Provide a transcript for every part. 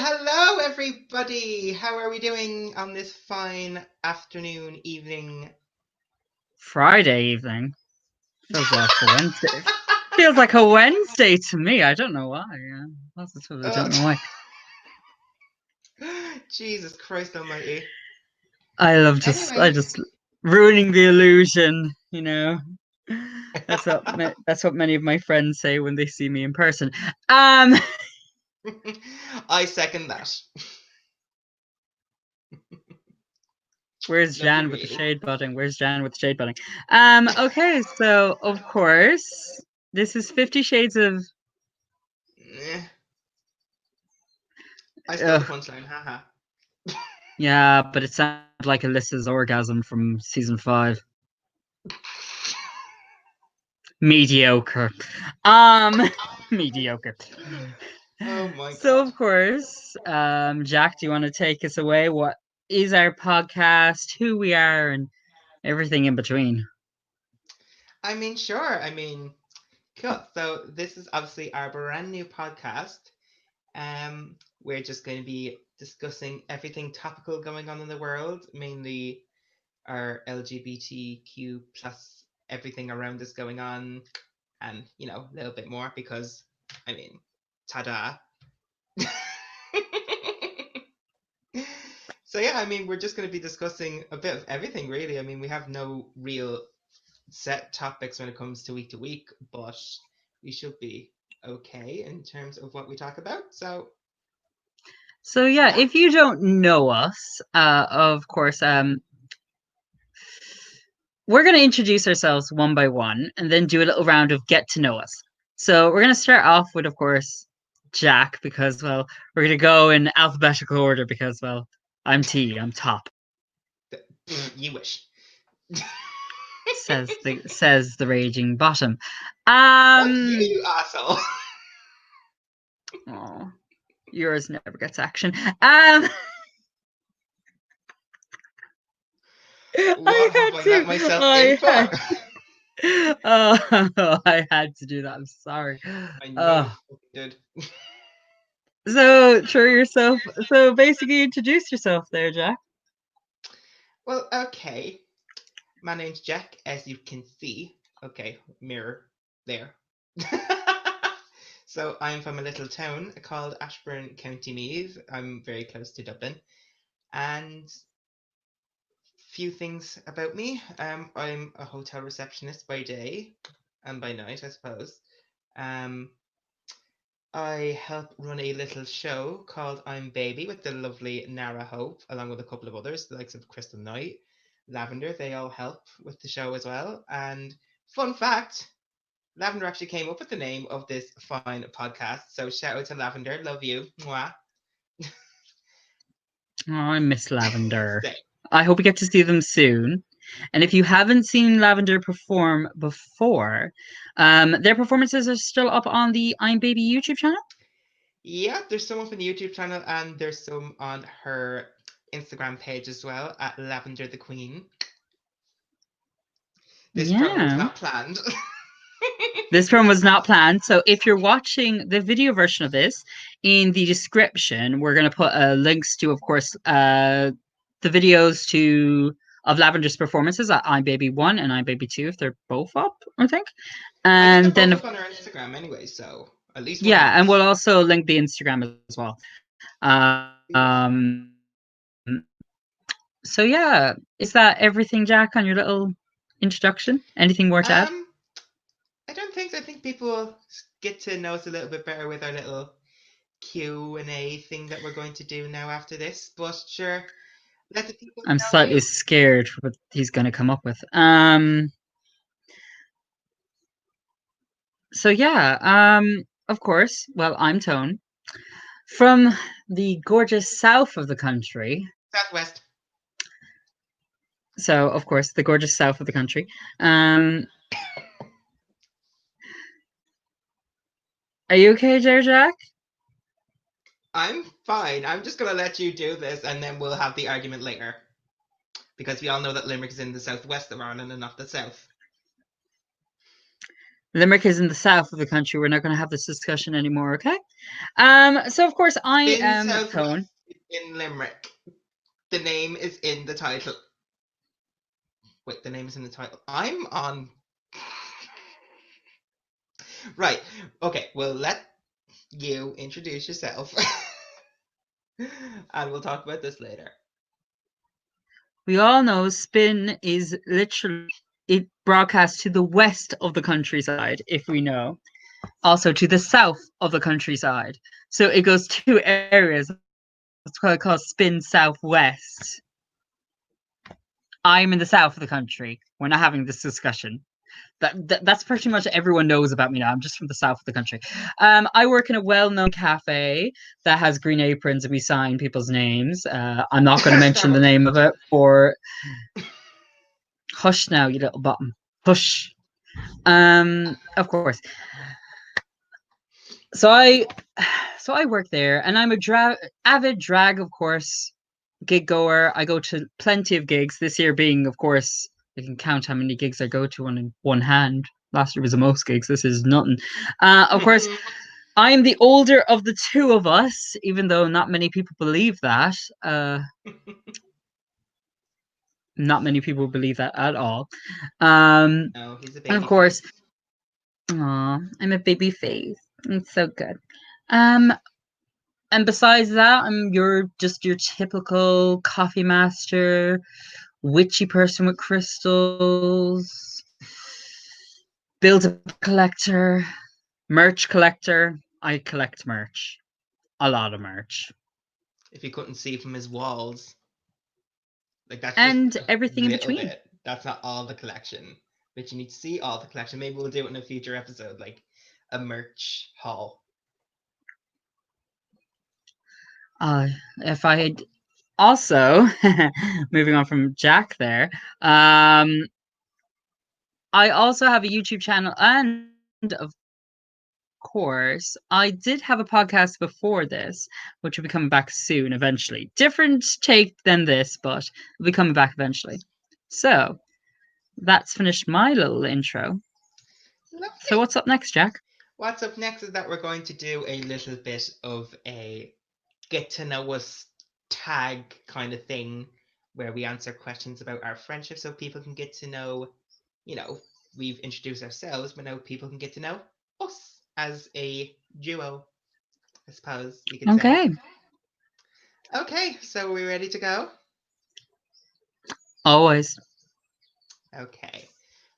Hello everybody! How are we doing on this fine afternoon, evening? Friday evening. Feels like a Wednesday. Feels like a Wednesday to me. I don't know why. Yeah. Positively, I don't know why. Jesus Christ almighty. I Anyway. just ruining the illusion, you know. That's what many of my friends say when they see me in person. Um I second that. Where's No, for Jan with the real. shade butting? Where's Jan with the shade butting? Okay, so of course, this is 50 Shades of I stole the punchline, haha. Yeah, but it sounded like Alyssa's orgasm from season 5. Mediocre. Mediocre. Oh my So god. of course, Jack, do you want to take us away? What is our podcast, who we are, and everything in between? Sure. Cool. So this is obviously our brand new podcast. We're just going to be discussing everything topical going on in the world, mainly our LGBTQ plus everything around us going on, and a little bit more because, ta-da. So yeah, we're just going to be discussing a bit of everything, really. We have no real set topics when it comes to week, but we should be okay in terms of what we talk about. So yeah, Yeah. if you don't know us, of course, we're going to introduce ourselves one by one and then do a little round of get to know us. So we're going to start off with, of course, Jack, because, well, we're going to go in alphabetical order because, well, I'm top. You wish. Says the raging bottom. Fuck you, you asshole. Oh, yours never gets action. What have I let myself in for? I had to do that. I'm sorry. I know you Oh, fucking did. so throw yourself. So basically, introduce yourself there, Jack. Well, okay. My name's Jack, as you can see. Okay, mirror there. So I'm from a little town called Ashburn, County Meath. I'm very close to Dublin. And few things about me. I'm a hotel receptionist by day and by night, I suppose. Um, I help run a little show called I'm Baby with the lovely Nara Hope, along with a couple of others, the likes of Crystal Knight, Lavender. They all help with the show as well. And fun fact, Lavender actually came up with the name of this fine podcast. So shout out to Lavender. Love you. Mwah. Oh, I miss Lavender. Stay. I hope we get to see them soon. And if you haven't seen Lavender perform before, their performances are still up on the I'm Baby YouTube channel. Yeah, there's some up on the YouTube channel and there's some on her Instagram page as well at Lavender the Queen. This promo was Yeah. not planned. This one was not planned. So if you're watching the video version of this, in the description, we're going to put links to, of course, the videos of Lavender's performances at I'm Baby 1 and I'm Baby 2, if they're both up, I think. I think they're And both then, up on her Instagram anyway, so at least one of yeah, them and is. we'll also link the Instagram as well. So yeah, is that everything, Jack, on your little introduction? Anything more to add? Um, I don't think so. I think people get to know us a little bit better with our little Q&A thing that we're going to do now after this. But sure, let the people I'm know slightly you. scared what he's going to come up with. So yeah, of course. Well, I'm Tone from the gorgeous south of the country. Southwest. So, of course, the gorgeous south of the country. Um, are you okay, there, Jack? I'm fine. I'm just gonna let you do this and then we'll have the argument later. Because we all know that Limerick is in the southwest of Ireland and not the south. Limerick is in the south of the country. We're not going to have this discussion anymore, okay? So of course I Spin am Southwest Tone. is in Limerick. The name is in the title. Wait, the name is in the title. I'm on. Right. Okay. Well, let you introduce yourself, and we'll talk about this later. We all know Spin is literally it broadcasts to the west of the countryside, if we know. Also to the south of the countryside. So it goes two areas. That's why I call Spin Southwest. I'm in the south of the country. We're not having this discussion. That's pretty much everyone knows about me now. I'm just from the south of the country. I work in a well-known cafe that has green aprons and we sign people's names. I'm not going to mention the Starbucks. name of it for hush now, you little bottom. Hush. Of course. So I so I work there and I'm a avid drag, of course, gig goer. I go to plenty of gigs. This year being, of course, I can count how many gigs I go to on in one hand. Last year was the most gigs. This is nothing. Of course, I am the older of the two of us, even though not many people believe that. Not many people believe that at all. No, he's a And of baby course, face. aw, I'm a baby face. It's so good. Um, and besides that, I'm your typical coffee master, witchy person with crystals, build a collector, merch collector. I collect merch, a lot of merch, If you couldn't see from his walls, like that's just and a everything in little between. bit. That's not all the collection, but you need to see all the collection. Maybe we'll do it in a future episode, like a merch haul. Uh, if I had also moving on from Jack there, I also have a YouTube channel, and of course, I did have a podcast before this, which will be coming back soon, eventually. Different take than this, but will be coming back eventually. So that's finished my little intro. So Lovely. what's up next, Jack? What's up next is that we're going to do a little bit of a get to know us tag kind of thing where we answer questions about our friendship so people can get to know, you know, we've introduced ourselves, but now people can get to know us as a duo, I suppose you could say. Okay, Okay, so we're ready to go? always. Okay.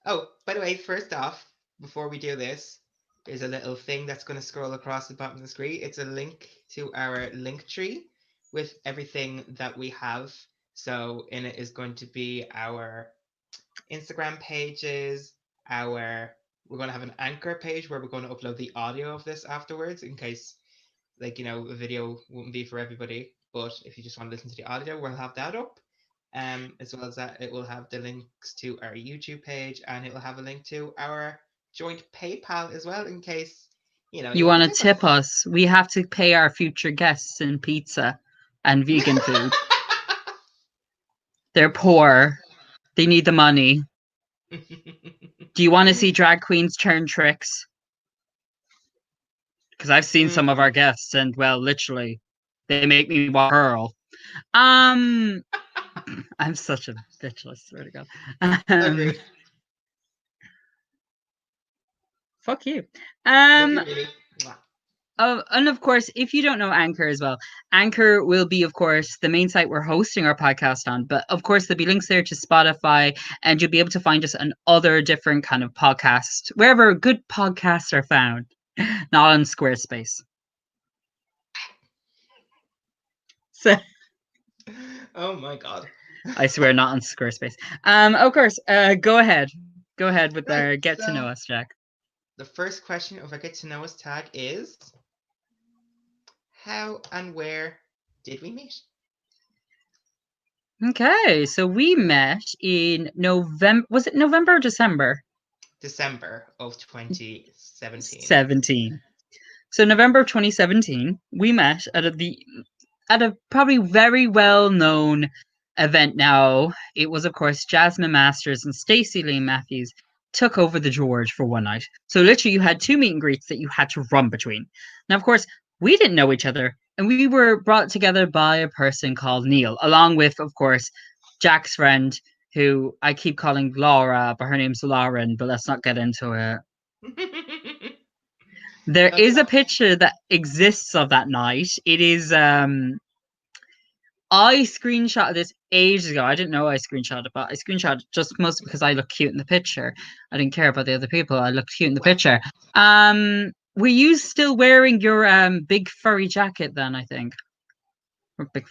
Oh, by the way, first off, before we do this, there's a little thing that's going to scroll across the bottom of the screen. It's a link to our link tree with everything that we have. So in it is going to be our Instagram pages, our we're going to have an anchor page where we're going to upload the audio of this afterwards in case a video wouldn't be for everybody, but if you just want to listen to the audio, we'll have that up. As well as that, it will have the links to our YouTube page and it will have a link to our joint PayPal as well, in case you You want want to to tip us. tip us? We have to pay our future guests in pizza and vegan food. They're poor. They need the money. Do you want to see drag queens turn tricks? Because I've seen some of our Mm-mm. guests, and well, literally, they make me want to hurl. Um, I'm such a bitch. I swear to God. Agreed. Fuck you. Love Um, you, really. Mwah. and of course, if you don't know Anchor as well, Anchor will be, of course, the main site we're hosting our podcast on. But of course, there'll be links there to Spotify, and you'll be able to find us on other different kind of podcasts, wherever good podcasts are found, not on Squarespace. So Oh my god. I swear, not on Squarespace. Of course, go ahead. Go ahead with Right, our get to know so us, Jack. the first question of our Get to Know Us tag is how and where did we meet? Okay, so we met in November. Was it November or December? December of 2017. 17. So November of 2017, we met at a probably very well known event now. It was, of course, Jasmine Masters and Stacey Lee Matthews. took over the George for one night. So literally, you had two meet and greets that you had to run between. Now, of course, we didn't know each other, and we were brought together by a person called Neil, along with, of course, Jack's friend, who I keep calling Laura, but her name's Lauren. But let's not get into it. There is a Okay. picture that exists of that night. It is I screenshotted this ages ago. I didn't know I screenshotted it, but I screenshotted it just mostly because I look cute in the picture. I didn't care about the other people. I looked cute in the picture. Were you still wearing your big furry jacket then, I think? Or big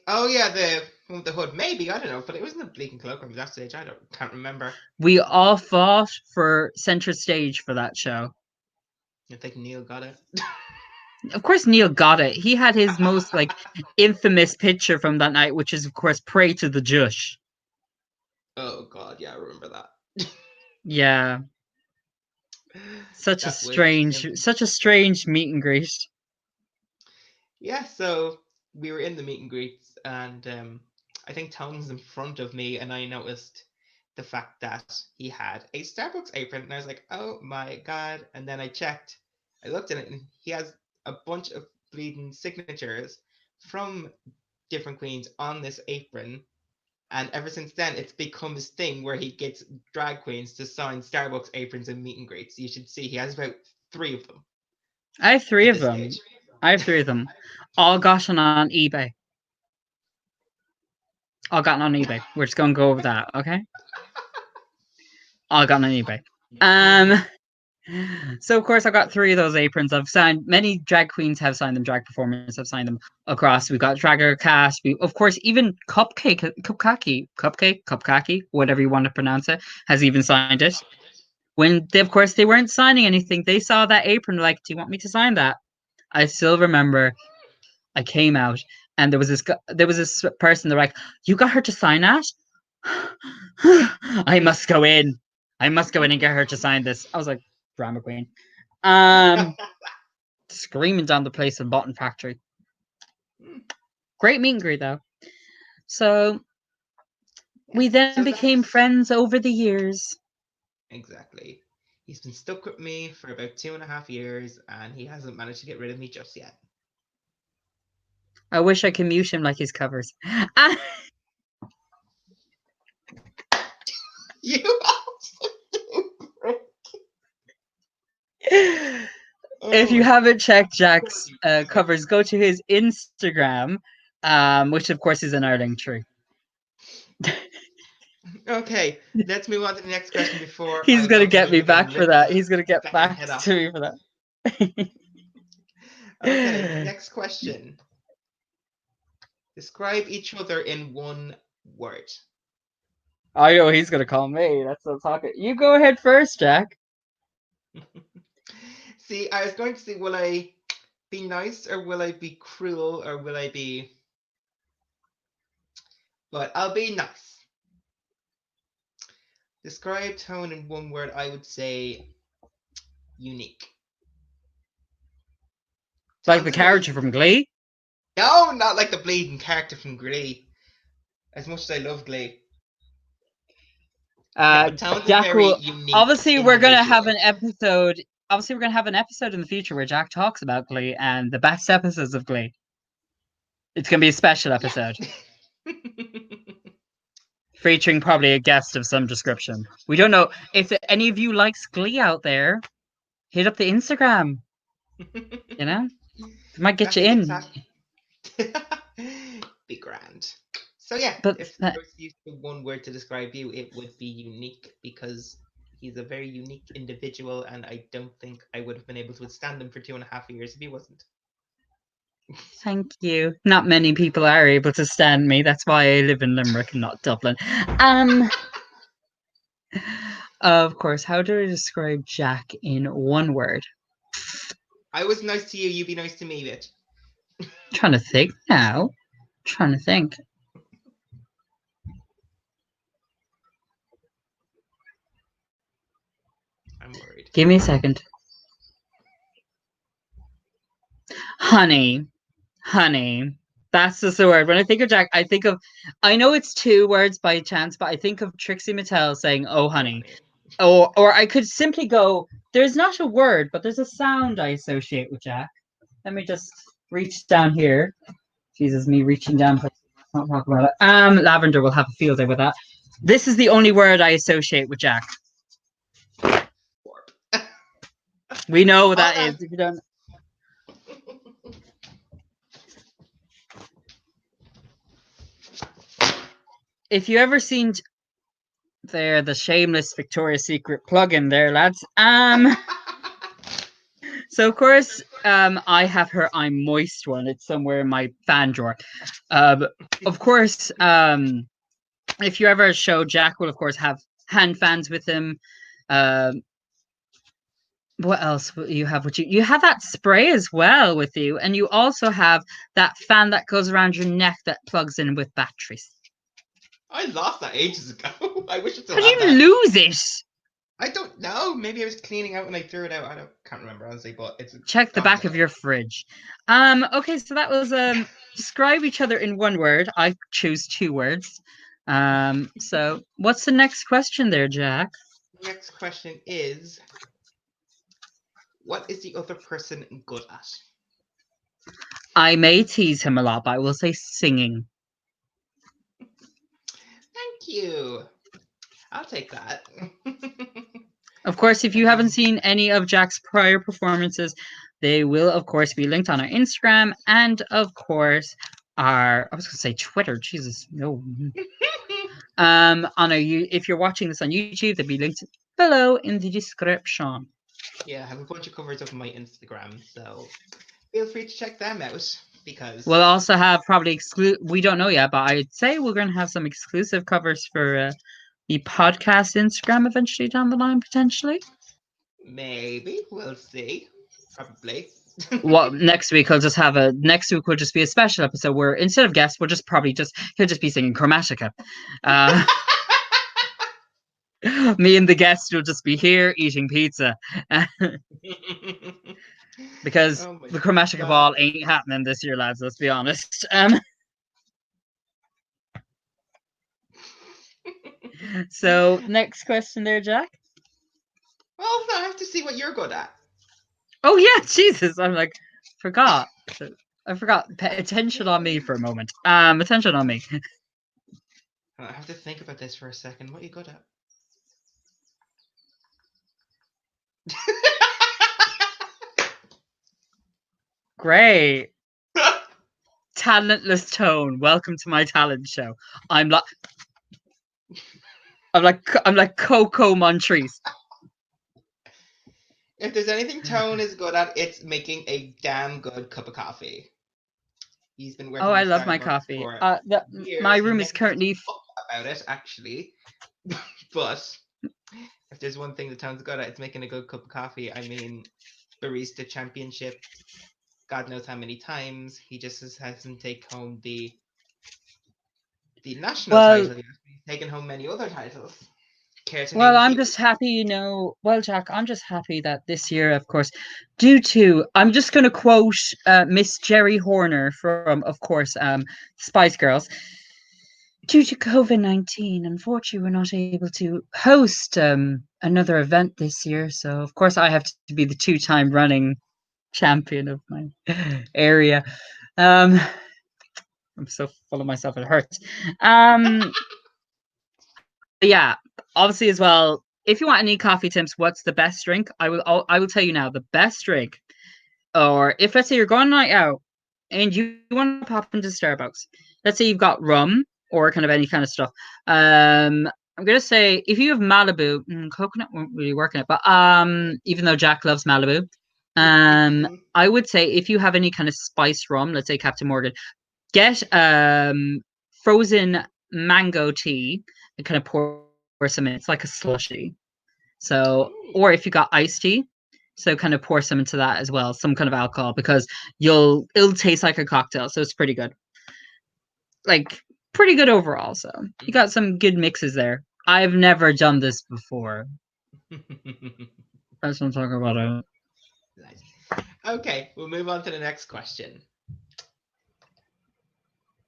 Oh yeah, the hood. Maybe I don't know, but it wasn't a bleaking cloak at that stage. Can't remember. We all fought for center stage for that show. I think Neil got it. Of course Neil got it. He had his most like infamous picture from that night, which is of course Pray to the Jush. Oh God, yeah, I remember that. Yeah. That was Such a strange meet and greet. yeah. So we were in the meet and greets, and I think Tone was in front of me, and I noticed the fact that he had a Starbucks apron, and I was like, "Oh my God!" And then I checked, I looked at it, and he has a bunch of bleeding signatures from different queens on this apron. And ever since then, it's become his thing where he gets drag queens to sign Starbucks aprons and meet and greets. You should see he has about three of them I have three at of this them. stage. I have three of them. All gotten on eBay. All gotten on eBay. We're just gonna go over that, okay? All gotten on eBay. Mm-hmm. Um so of course I've got three of those aprons. I've signed many drag queens have signed them, drag performers have signed them across. We've got Dragger Cast, we of course even Cupcake, whatever you want to pronounce it, has even signed it. When they of course they weren't signing anything, they saw that apron like, do you want me to sign that? I still remember I came out and there was this person. They're like, "You got her to sign that? I must go in. I must go in and get her to sign this." I was like, "Drama queen." Um, Screaming down the place in Bottom Factory. Great meet and greet though. So Yeah. we then So became that's friends over the years. exactly. He's been stuck with me for about 2.5 years, and he hasn't managed to get rid of me just yet. I wish I could mute him like his covers. You If Oh you my. haven't checked Jack's covers, go to his Instagram, which of course is in our link tree. Okay, let's move on to the next question before He's I gonna talk get about me him getting back for ripped that. the He's gonna get second back head off. to me for that. Okay, next question. Describe each other in one word. I know he's gonna call me. That's what I'm talking. You go ahead first, Jack. See, I was going to say, will I be nice or will I be cruel or will I be. But I'll be nice. Describe tone in one word, I would say unique. Like Tone's the a very. character from Glee. No, not like the bleeding character from Glee. As much as I love Glee. No, Tone's a Jack very will. unique Obviously, we're gonna have individual. an episode. Obviously, we're gonna have an episode in the future where Jack talks about Glee and the best episodes of Glee. It's gonna be a special episode Yeah. featuring probably a guest of some description. We don't know if any of you likes Glee out there. Hit up the Instagram. You know, it might get That you in. TikTok. Be grand. So yeah, But if I was to use one word to describe you, it would be unique because he's a very unique individual, and I don't think I would have been able to withstand him for 2.5 years if he wasn't. thank you. Not many people are able to stand me. That's why I live in Limerick and not Dublin. Um, of course, how do I describe Jack in one word? I was nice to you, you be nice to me, bitch. Trying to think now. Trying to think. I'm worried. Give me a second. Honey. Honey. That's just the word. When I think of Jack, I think of. I know it's two words by chance, but I think of Trixie Mattel saying, "Oh, Oh, honey." honey. Or I could simply go, there's not a word, but there's a sound I associate with Jack. Let me just reach down here. Jesus, me reaching down. Let's not talk about it. Lavender will have a field day with that. This is the only word I associate with Jack. Warp. We know what All that that. is. If you don't, if you ever seen there the shameless Victoria's Secret plug-in there, lads. So of course, I have her I'm moist one. It's somewhere in my fan drawer. Um, of course, if you ever show Jack will of course have hand fans with him. Um, what else will you have with you? You have that spray as well with you, and you also have that fan that goes around your neck that plugs in with batteries. I lost that ages ago. I wish I still How do had you that. lose it? I don't know. Maybe I was cleaning out and I threw it out. Can't remember honestly, but it's Check the gone back of now. your fridge. Okay, so that was describe each other in one word. I choose two words. So what's the next question there, Jack? Next question is, what is the other person good at? I may tease him a lot, but I will say singing. Thank you. I'll take that. Of course, if you haven't um, seen any of Jack's prior performances, they will, of course, be linked on our Instagram and, of course, I was going to say Twitter. Jesus, no. On our if you're watching this on YouTube, they'll be linked below in the description. yeah, I have a bunch of covers up on my Instagram, so feel free to check them out We'll because also have probably we don't know yet, but I'd say we're going to have some exclusive covers for the podcast Instagram eventually down the line, potentially. maybe we'll see. Probably. What next week? Next week will just be a special episode where instead of guests, we'll just probably just he'll just be singing Chromatica. Uh, me and the guest will just be here eating pizza because Oh my the Chromatica god. ball ain't happening this year, lads. Let's be honest. So next question there, Jack. Well, I have to see what you're good at. Oh yeah, Jesus! I'm like forgot. I forgot. Pay attention on me for a moment. Attention on me. I have to think about this for a second. What are you good at? Great. Talentless tone. Welcome to my talent show. I'm like I'm like Coco Montrese. If there's anything Tone is good at, it's making a damn good cup of coffee. He's been Oh, working I with love my Starbucks coffee. for My years. He room is never gives currently a fuck about it, actually. But if there's one thing that Tone's good at, it's making a good cup of coffee. I mean, barista championship, God knows how many times. He just hasn't taken home the national well. title yet. He's taken home many other titles. Care to Well, name a I'm few? just happy, Well, Jack, I'm just happy that this year, of course, due to I'm just going to quote Miss Jerry Horner from, of course, Spice Girls. Due to COVID-19, unfortunately, we're not able to host another event this year. So, of course, I have to be the two-time running champion of my area. Um, I'm so full of myself; it hurts. Um, yeah, obviously as well. If you want any coffee tips, what's the best drink? I will tell you now the best drink. Or if let's say you're going night out and you want to pop into Starbucks, let's say you've got rum or kind of any kind of stuff. I'm gonna say if you have Malibu, coconut won't really work in it, but even though Jack loves Malibu, I would say if you have any kind of spiced rum, let's say Captain Morgan, get frozen mango tea and kind of pour some in. It's like a slushy. So, Ooh. or if you got iced tea, so kind of pour some into that as well, some kind of alcohol because it'll taste like a cocktail. So it's pretty good. Like pretty good overall. So you got some good mixes there. I've never done this before. That's what I'm talking about. Nice. Okay, we'll move on to the next question.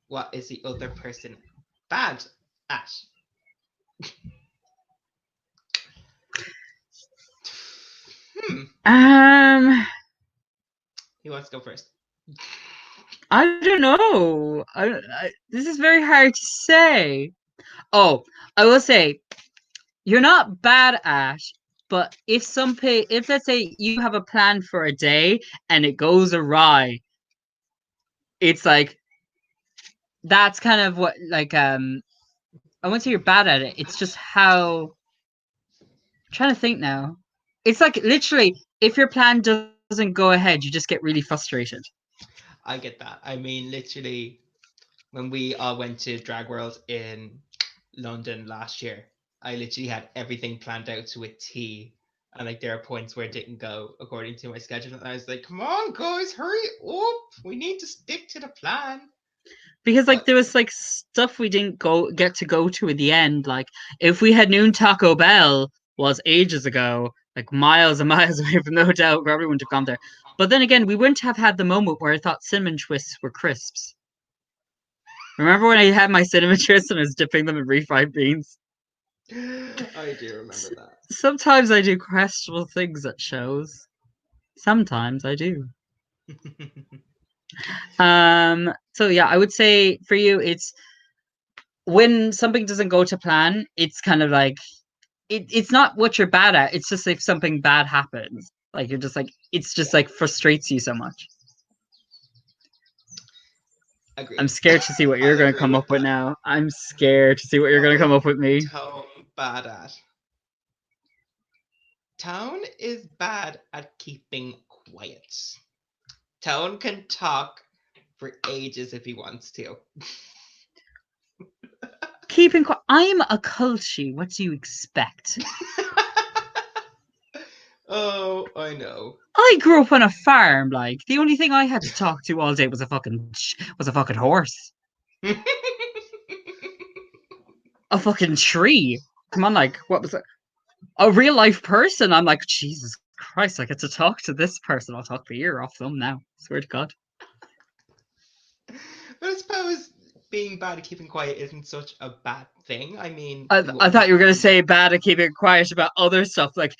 What is the other person bad at? Um, Who wants to go first? I don't know. This is very hard to say. Oh, I will say you're not bad at, but if let's say you have a plan for a day and it goes awry, it's like that's kind of what I wouldn't say you're bad at it. It's just how I'm trying to think now. It's like literally if your plan doesn't go ahead, you just get really frustrated. I get that. I mean, literally, when we all went to Drag World in London last year, I literally had everything planned out to a T. And like there are points where it didn't go according to my schedule. And I was like, come on, guys, hurry up. We need to stick to the plan. Because like But there was like stuff we didn't get to go to in the end. Like if we had known Taco Bell was ages ago, like miles and miles away from no doubt, probably wouldn't have gone there. But then again, we wouldn't have had the moment where I thought cinnamon twists were crisps. Remember when I had my cinnamon twists and I was dipping them in refried beans? I do remember that. Sometimes I do questionable things at shows. Sometimes I do. So yeah, I would say for you it's when something doesn't go to plan, it's kind of like it's not what you're bad at. It's just if something bad happens. Like you're just like it's just Yeah, like frustrates you so much. I'm agreed. scared to see what you're I'll gonna agree come with up with that. now. I'm scared to see what you're What gonna come is up with me. Tone bad at? Tone is bad at keeping quiet. Tone can talk for ages if he wants to. Keeping quiet. I'm a culture. What do you expect? Oh, I know. I grew up on a farm. Like the only thing I had to talk to all day was a fucking horse, a fucking tree. Come on, like what was it? A real life person. I'm like Jesus Christ. I get to talk to this person. I'll talk the ear off them now. Swear to God. But I suppose being bad at keeping quiet isn't such a bad thing. I mean, I, we I wouldn't thought be. you were gonna say bad at keeping quiet about other stuff. Like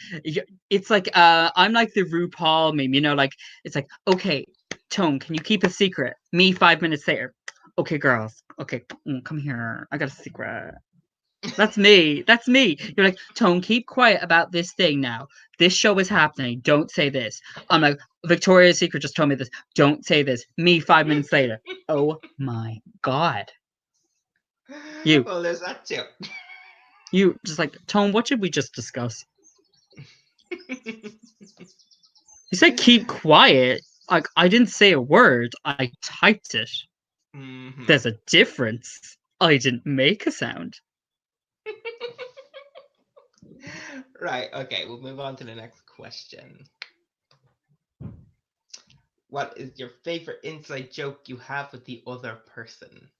it's like I'm like the RuPaul meme, like it's like, okay, Tone, can you keep a secret? Me 5 minutes later. Okay, girls. Okay, come here. I got a secret. That's me. That's me. You're like, Tone, keep quiet about this thing now. This show is happening. Don't say this. I'm like, Victoria's Secret just told me this. Don't say this. Me 5 minutes later. Oh my God. You. Well, there's that too. You just like, Tone, what should we just discuss? You said keep quiet. Like I didn't say a word. I typed it. Mhm. There's a difference. I didn't make a sound. Right, okay, we'll move on to the next question. What is your favorite inside joke you have with the other person?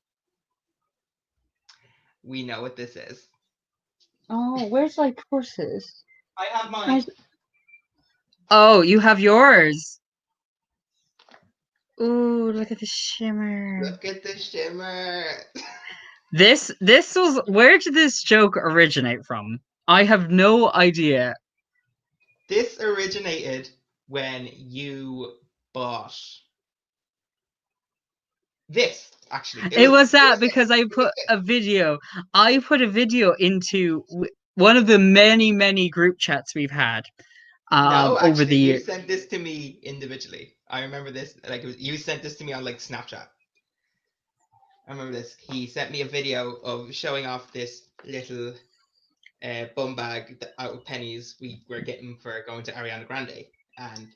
We know what this is. Oh, where's like horses? I have mine. Oh, you have yours. Ooh, look at the shimmer. Look at the shimmer. This was where did this joke originate from? I have no idea. This originated when you bought this. Actually, it It was was it that was because this. I It was put a this. video. I put a video into one of the many, many group chats we've had No, over actually, the you year. sent this to me individually. I remember this. Like it was, you sent this to me on like Snapchat. I remember this. He sent me a video of showing off this little bum bag out of pennies we were getting for going to Ariana Grande, and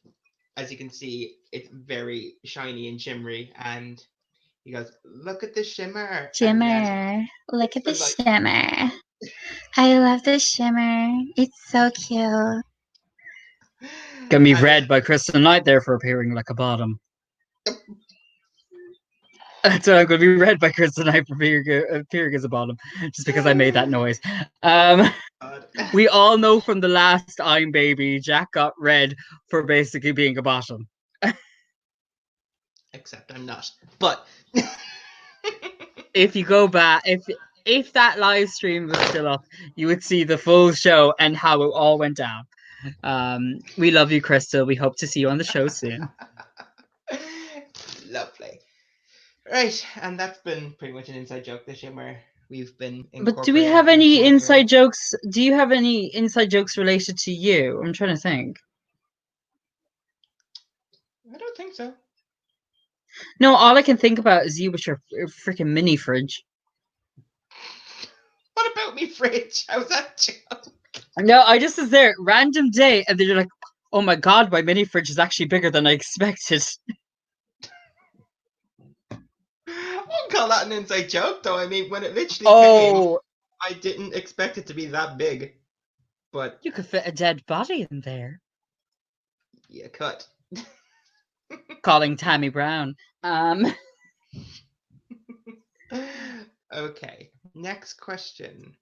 as you can see, it's very shiny and shimmery. And he goes, "Look at the shimmer," and then Shimmer. Look at the was like, shimmer. I love the shimmer. It's so cute. Gonna be and then read by Kristen Knight there for appearing like a bottom. So I'm going to be read by Kristen Knight for appearing as a bottom, just because I made that noise. Um, God. we all know from the last I'm Baby, Jack got read for basically being a bottom. Except I'm not. But If you go back, if that live stream was still up, you would see the full show and how it all went down. We love you, Crystal. We hope to see you on the show soon. Lovely. Right, and that's been pretty much an inside joke this year where we've been But do we incorporating have it any into our... inside jokes? Do you have any inside jokes related to you? I'm trying to think. I don't think so. No, all I can think about is you with your freaking mini fridge. What about me fridge? How's that joke? No, I just was there, random day, and then you're like, oh my god, my mini fridge is actually bigger than I expected. I wouldn't call that an inside joke, though. I mean, when it literally came, Oh, I didn't expect it to be that big. But you could fit a dead body in there. yeah, cut. Calling Tammy Brown. Okay, next question.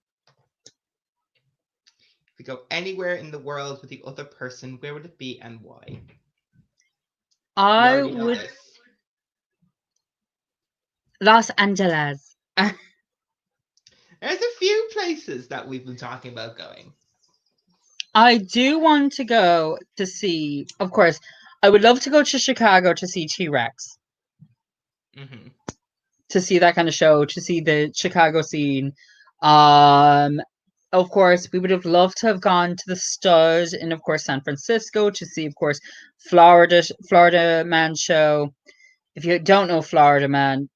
If we go anywhere in the world with the other person, where would it be and why? We I already know would this. Los Angeles. There's a few places that we've been talking about going. I do want to go to see, of course, I would love to go to Chicago to see T-Rex. Mm-hmm. To see that kind of show, to see the Chicago scene. Of course, we would have loved to have gone to the Stud in, of course, San Francisco to see, of course, Florida Man show. If you don't know Florida Man,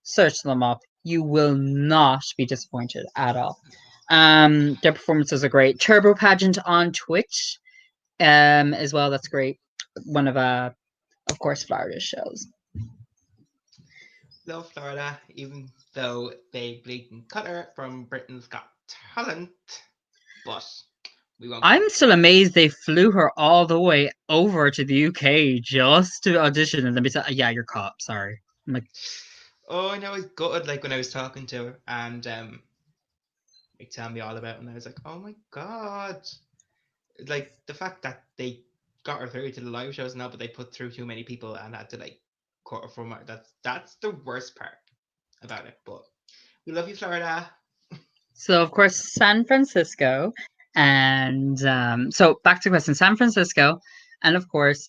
search them up. You will not be disappointed at all. Their performances are great. Turbo Pageant on Twitch, as well. That's great. One of course, Florida's shows. Love Florida, even though they blatant cut her from Britain's Got Talent. But we won't. I'm still amazed they flew her all the way over to the UK just to audition and then be said, yeah, you're caught. Sorry. I'm like, oh, I know, I was gutted like when I was talking to her and like telling me all about it, and I was like, oh my god. Like the fact that they got her through to the live shows now, but they put through too many people and had to like cut her from her. That's the worst part about it. But we love you, Florida. so, of course, San Francisco. And so back to question San Francisco and, of course,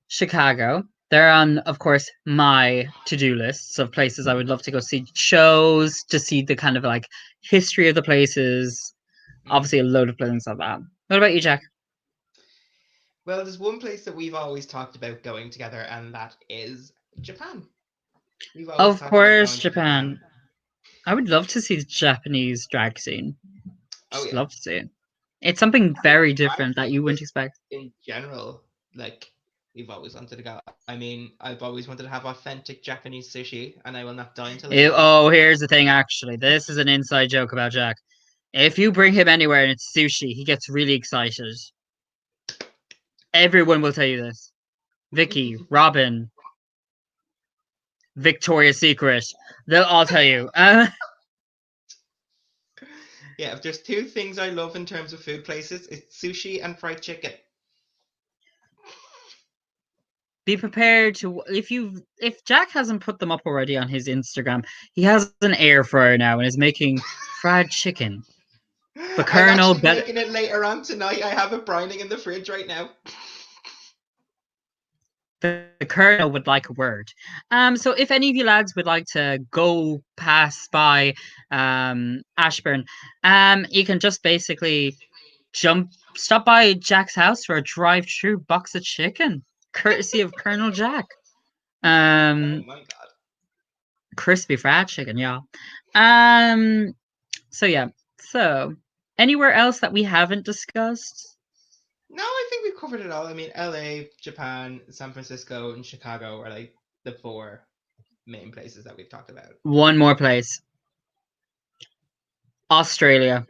Chicago. They're on, of course, my to-do lists of places I would love to go see shows, to see the kind of like history of the places. Obviously, a load of things like that. What about you, Jack? Well, there's one place that we've always talked about going together, and that is Japan. We've always Of talked about course, going to Japan. I would love to see the Japanese drag scene. Oh Just yeah, love to see it. It's something very drag different that you wouldn't just expect. in general, like we've always wanted to go. I mean, I've always wanted to have authentic Japanese sushi, and I will not die until I do. Oh, here's the thing, actually. This is an inside joke about Jack. If you bring him anywhere and it's sushi, he gets really excited. Everyone will tell you this. Vicky, Robyn, Victoria's Secret. They'll all tell you. Yeah, if there's two things I love in terms of food places, it's sushi and fried chicken. Be prepared to if Jack hasn't put them up already on his Instagram, he has an air fryer now and is making fried chicken. The I'm Colonel actually better. making it later on tonight. I have it brining in the fridge right now. The Colonel would like a word. So if any of you lads would like to go pass by Ashburn, you can just basically stop by Jack's house for a drive-through box of chicken, courtesy of Colonel Jack. Oh my god. Crispy fried chicken, y'all. So yeah. So anywhere else that we haven't discussed? No, I think we've covered it all. I mean, LA, Japan, San Francisco, and Chicago are like the four main places that we've talked about. One more place. Australia.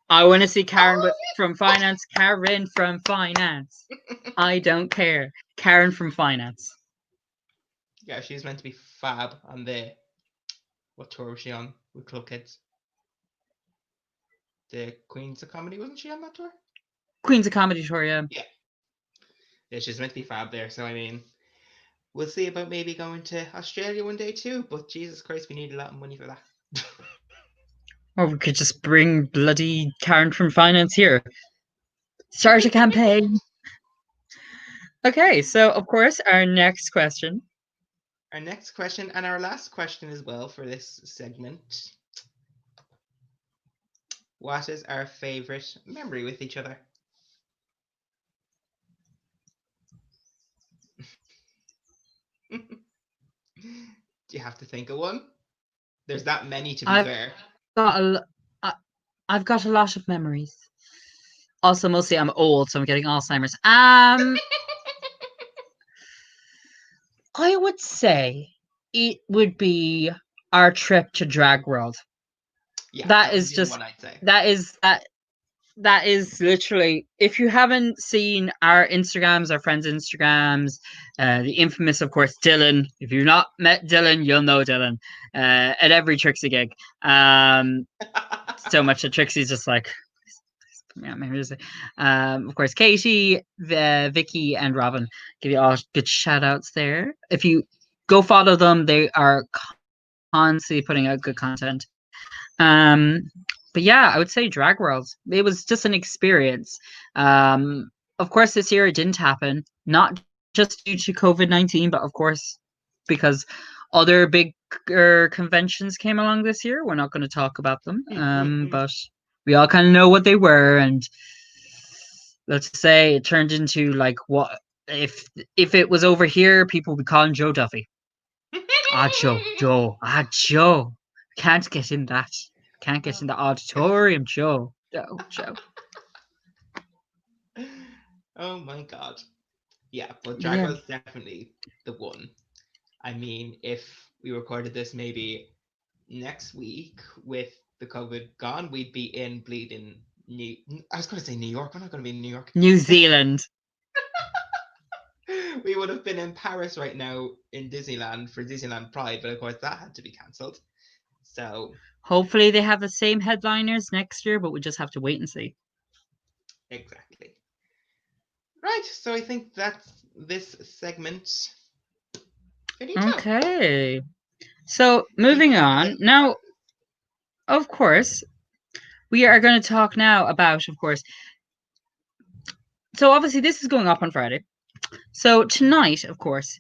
I want to see Karen from finance. Karen from finance. I don't care. Karen from finance. Yeah, she's meant to be fab on the... What tour was she on with Club Kids? The Queens of Comedy, wasn't she on that tour? Queens of Comedy Tour, yeah. Yeah, she's meant to be fab there. So I mean, we'll see about maybe going to Australia one day too. But Jesus Christ, we need a lot of money for that. Or we could just bring bloody Karen from finance here. Start a campaign. Okay, so of course, our next question. Our next question, and our last question as well for this segment. What is our favorite memory with each other? Do you have to think of one? There's that many, to be fair. I've got a lot of memories. Also, mostly I'm old, so I'm getting Alzheimer's. I would say it would be our trip to Drag World. Yeah, that would is be the just one I'd say. that is literally, if you haven't seen our Instagrams, our friends' Instagrams, the infamous, of course, Dillon. If you've not met Dillon, you'll know Dillon at every Trixie gig. So much that Trixie's just like, yeah, maybe of course, Katie, Vicky, and Robyn. Give you all good shout outs there. If you go follow them, they are constantly putting out good content. But yeah, I would say Drag World. It was just an experience. Of course, this year it didn't happen, not just due to COVID-19, but of course because other bigger conventions came along this year. We're not going to talk about them, but we all kind of know what they were, and let's say it turned into like, what if it was over here, people would be calling Joe Duffy. Joe. Can't get in that. Can't get in the auditorium, Joe. Joe. Oh my god. Yeah, but Drag Race definitely the one. I mean, if we recorded this maybe next week with the COVID gone, we'd be in bleeding I was going to say New York. We're not going to be in New York. New Zealand. We would have been in Paris right now in Disneyland for Disneyland Pride, but of course that had to be cancelled. So hopefully they have the same headliners next year, but we just have to wait and see. Exactly. Right, so I think that's this segment. Okay. So moving on. Now, of course, we are going to talk now about, of course. So obviously this is going up on Friday. So tonight, of course,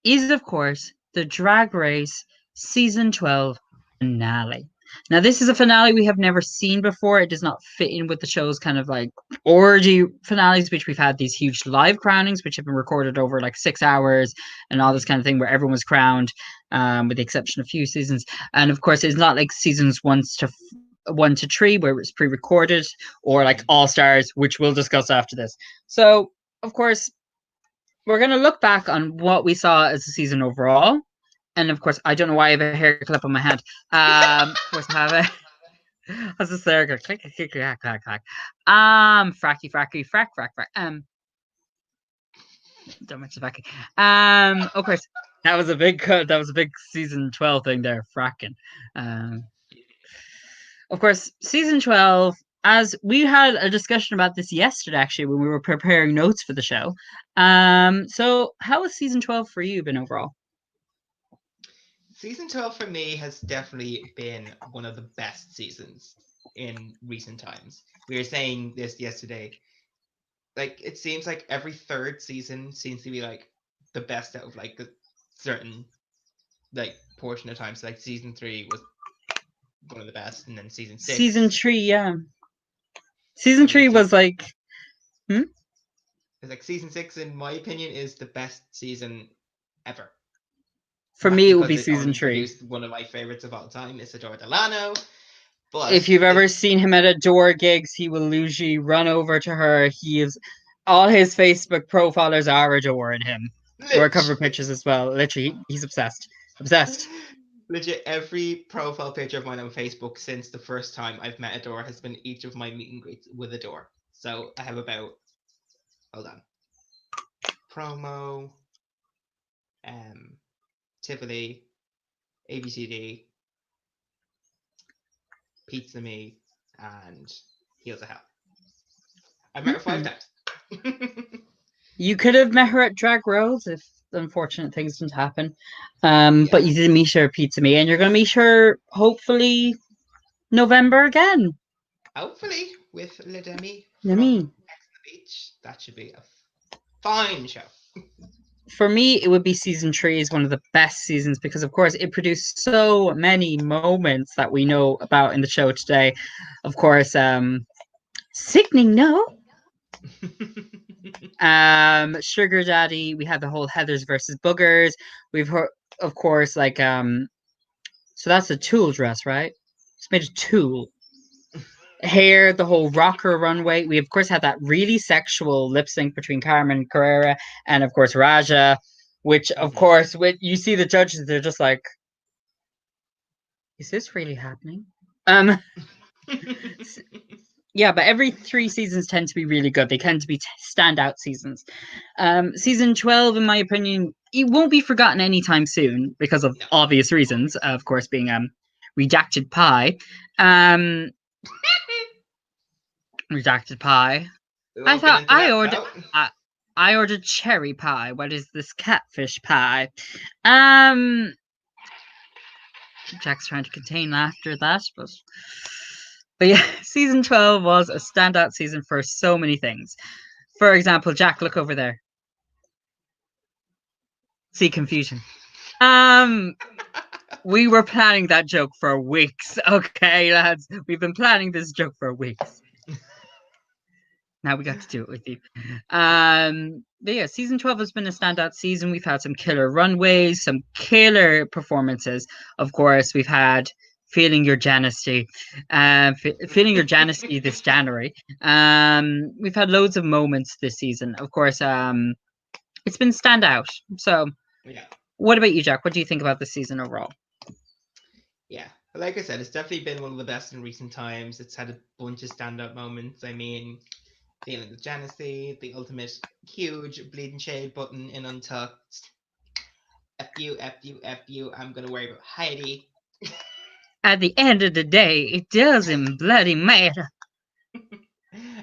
is the Drag Race Season 12 finale. Now, this is a finale we have never seen before. It does not fit in with the show's kind of like orgy finales, which we've had these huge live crownings, which have been recorded over like 6 hours and all this kind of thing, where everyone was crowned, with the exception of a few seasons. And of course, it's not like seasons 1 to 3, where it's pre-recorded, or like All Stars, which we'll discuss after this. So, of course, we're going to look back on what we saw as a season overall. And of course, I don't know why I have a hair clip on my head. Of course, I have it. How's this there? Click, click, clack, clack, clack. Fracky, fracky, frack, frack, frack. Don't mention fracky. Of course, that was a big cut. That was a big season 12 thing there, fracking. Of course, season 12, as we had a discussion about this yesterday, actually, when we were preparing notes for the show. So how has season 12 for you been overall? Season 12 for me has definitely been one of the best seasons in recent times. We were saying this yesterday. Like, it seems like every third season seems to be like the best out of like a certain like portion of time. So like season 3 was one of the best, and then season 6. Season 3, yeah. Season 3 was like, It's like season 6, in my opinion, is the best season ever. For me, it would be season 3. Produced one of my favorites of all time, Isadora Delano. But if you've ever seen him at Adore gigs, he will usually run over to her. He is, all his Facebook profilers are adoring him. Or cover pictures as well. Literally, he's obsessed. Obsessed. Legit, every profile picture of mine on Facebook since the first time I've met Adore has been each of my meet and greets with Adore. So I have about, hold on, Promo, Tivoli, ABCD, Pizza Me, and Heels of Hell. I've met her 5 times. You could have met her at Drag Race if unfortunate things didn't happen. But you didn't meet her at Pizza Me, and you're going to meet her hopefully November again. Hopefully with Le Demi. Demi. Beach. That should be a fine show. For me, it would be season 3 is one of the best seasons because, of course, it produced so many moments that we know about in the show today. Of course, sickening, no. Sugar Daddy. We had the whole Heathers versus Boogers. We've heard, of course, like so that's a tulle dress, right? It's made of tulle. Hair, the whole rocker runway. We of course had that really sexual lip sync between Carmen Carrera and of course Raja, which of course when you see the judges, they're just like, is this really happening? Yeah, but every 3 seasons tend to be really good. They tend to be standout seasons. Season 12, in my opinion, it won't be forgotten anytime soon because of obvious reasons. Of course, being redacted pie. Redacted pie. I thought I ordered cherry pie. What is this catfish pie? Jack's trying to contain laughter at that, but yeah, season 12 was a standout season for so many things. For example, Jack, look over there. See confusion. We were planning that joke for weeks. Okay, lads, we've been planning this joke for weeks. Now we got to do it with you. But yeah, season 12 has been a standout season. We've had some killer runways, some killer performances. Of course, we've had Feeling Your Janesty, Feeling Your Janesty this January. We've had loads of moments this season. Of course, it's been standout. So, yeah. What about you, Jack? What do you think about this season overall? Yeah, like I said, it's definitely been one of the best in recent times. It's had a bunch of standout moments. I mean, Feeling the Janesty, the ultimate huge bleeding shade button in Untucked. F you, F you, F you, I'm gonna worry about Heidi. At the end of the day, it doesn't bloody matter.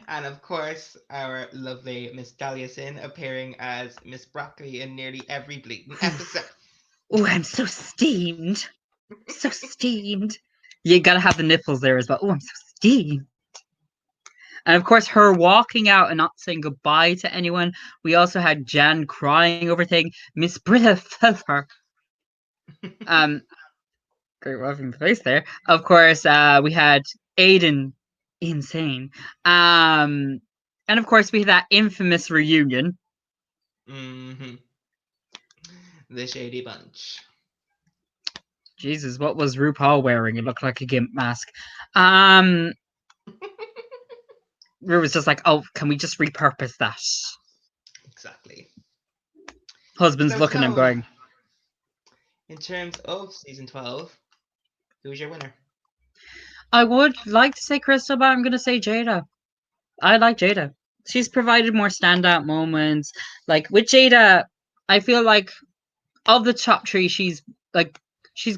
And of course, our lovely Miss Daliasin appearing as Miss Broccoli in nearly every bleeding episode. Oh, I'm so steamed. So steamed. You gotta have the nipples there as well. Oh, I'm so steamed. And of course, her walking out and not saying goodbye to anyone. We also had Jan crying over things. Miss Britta Feather. Great loving face there. Of course, we had Aiden, insane. And of course, we had that infamous reunion. The Shady Bunch. Jesus, what was RuPaul wearing? It looked like a gimp mask. Ru was just like, oh, can we just repurpose that? Exactly. Husband's looking at him going. In terms of season 12, who's your winner? I would like to say Crystal, but I'm going to say Jada. I like Jada. She's provided more standout moments. Like with Jada, I feel like of the top 3, she's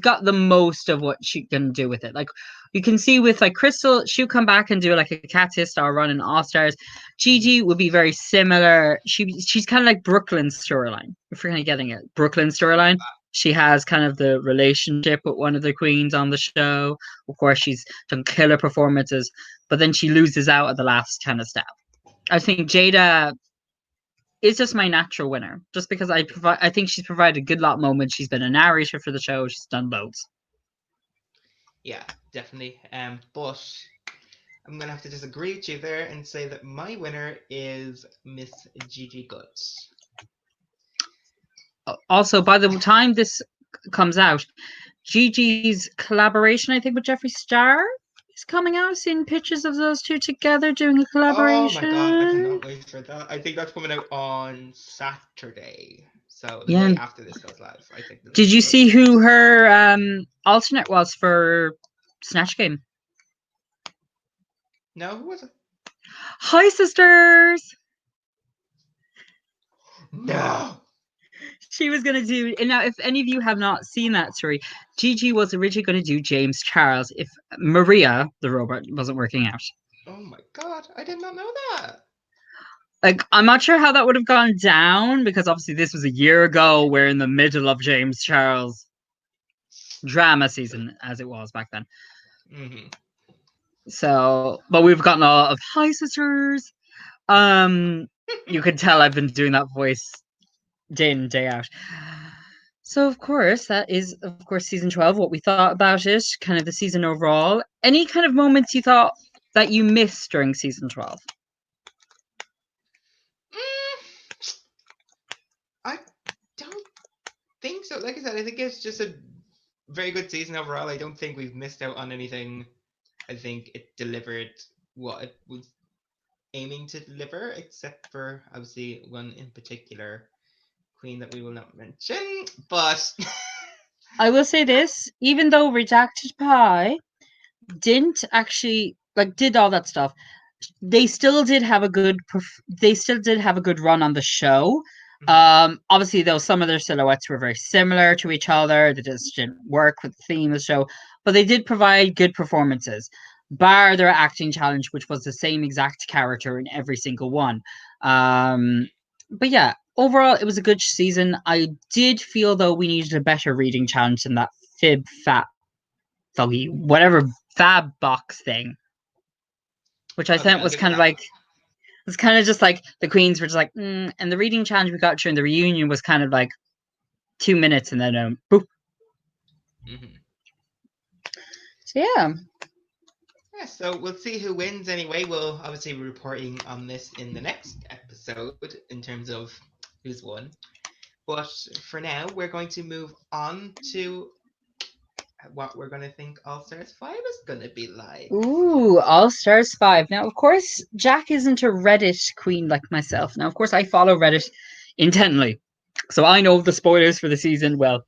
got the most of what she can do with it. Like you can see with like Crystal, she'll come back and do like a Katia Star run in All Stars. Gigi would be very similar. She's kind of like Brooklyn's storyline. If you're kind of getting it, Brooklyn's storyline. She has kind of the relationship with one of the queens on the show. Of course, she's done killer performances, but then she loses out at the last kind of step. I think Jada is just my natural winner, just because I think she's provided a good lot of moments. She's been a narrator for the show. She's done loads. Yeah, definitely. But I'm gonna have to disagree with you there and say that my winner is Miss Gigi Goods. Also, by the time this comes out, Gigi's collaboration, I think, with Jeffree Star is coming out. I've seen pictures of those two together doing a collaboration. Oh my god, I cannot wait for that. I think that's coming out on Saturday. So the day after this goes live, I think. Did you see who her alternate was for Snatch Game? No, who was it? Hi, sisters! No! She was going to do... And now, if any of you have not seen that story, Gigi was originally going to do James Charles if Maria, the robot, wasn't working out. Oh my god, I did not know that. Like, I'm not sure how that would have gone down, because obviously this was a year ago. We're in the middle of James Charles drama season, as it was back then. So, but we've gotten a lot of hi, sisters. You could tell I've been doing that voice day in and day out. So of course, that is of course season 12, what we thought about it, kind of the season overall. Any kind of moments you thought that you missed during season 12? I don't think so. Like I said, I think it's just a very good season overall. I don't think we've missed out on anything. I think it delivered what it was aiming to deliver, except for obviously one in particular, queen that we will not mention. But I will say this, even though Redacted Pie didn't actually did all that stuff, they still did have a good run on the show. Obviously though, some of their silhouettes were very similar to each other. They just didn't work with the theme of the show, but they did provide good performances, bar their acting challenge, which was the same exact character in every single one. But yeah, overall it was a good season. I did feel though we needed a better reading challenge than that fib fat foggy whatever fab box thing, which I okay, thought I'll was give you kind of that like, it's kind of just like the queens were just like, and the reading challenge we got during the reunion was kind of like 2 minutes and then boop. one. So yeah. Yeah, so we'll see who wins anyway. We'll obviously be reporting on this in the next episode in terms of who's won. But for now, we're going to move on to what we're going to think All Stars 5 is going to be like. Ooh, All Stars 5. Now, of course, Jack isn't a Reddit queen like myself. Now, of course, I follow Reddit intently. So I know the spoilers for the season. Well,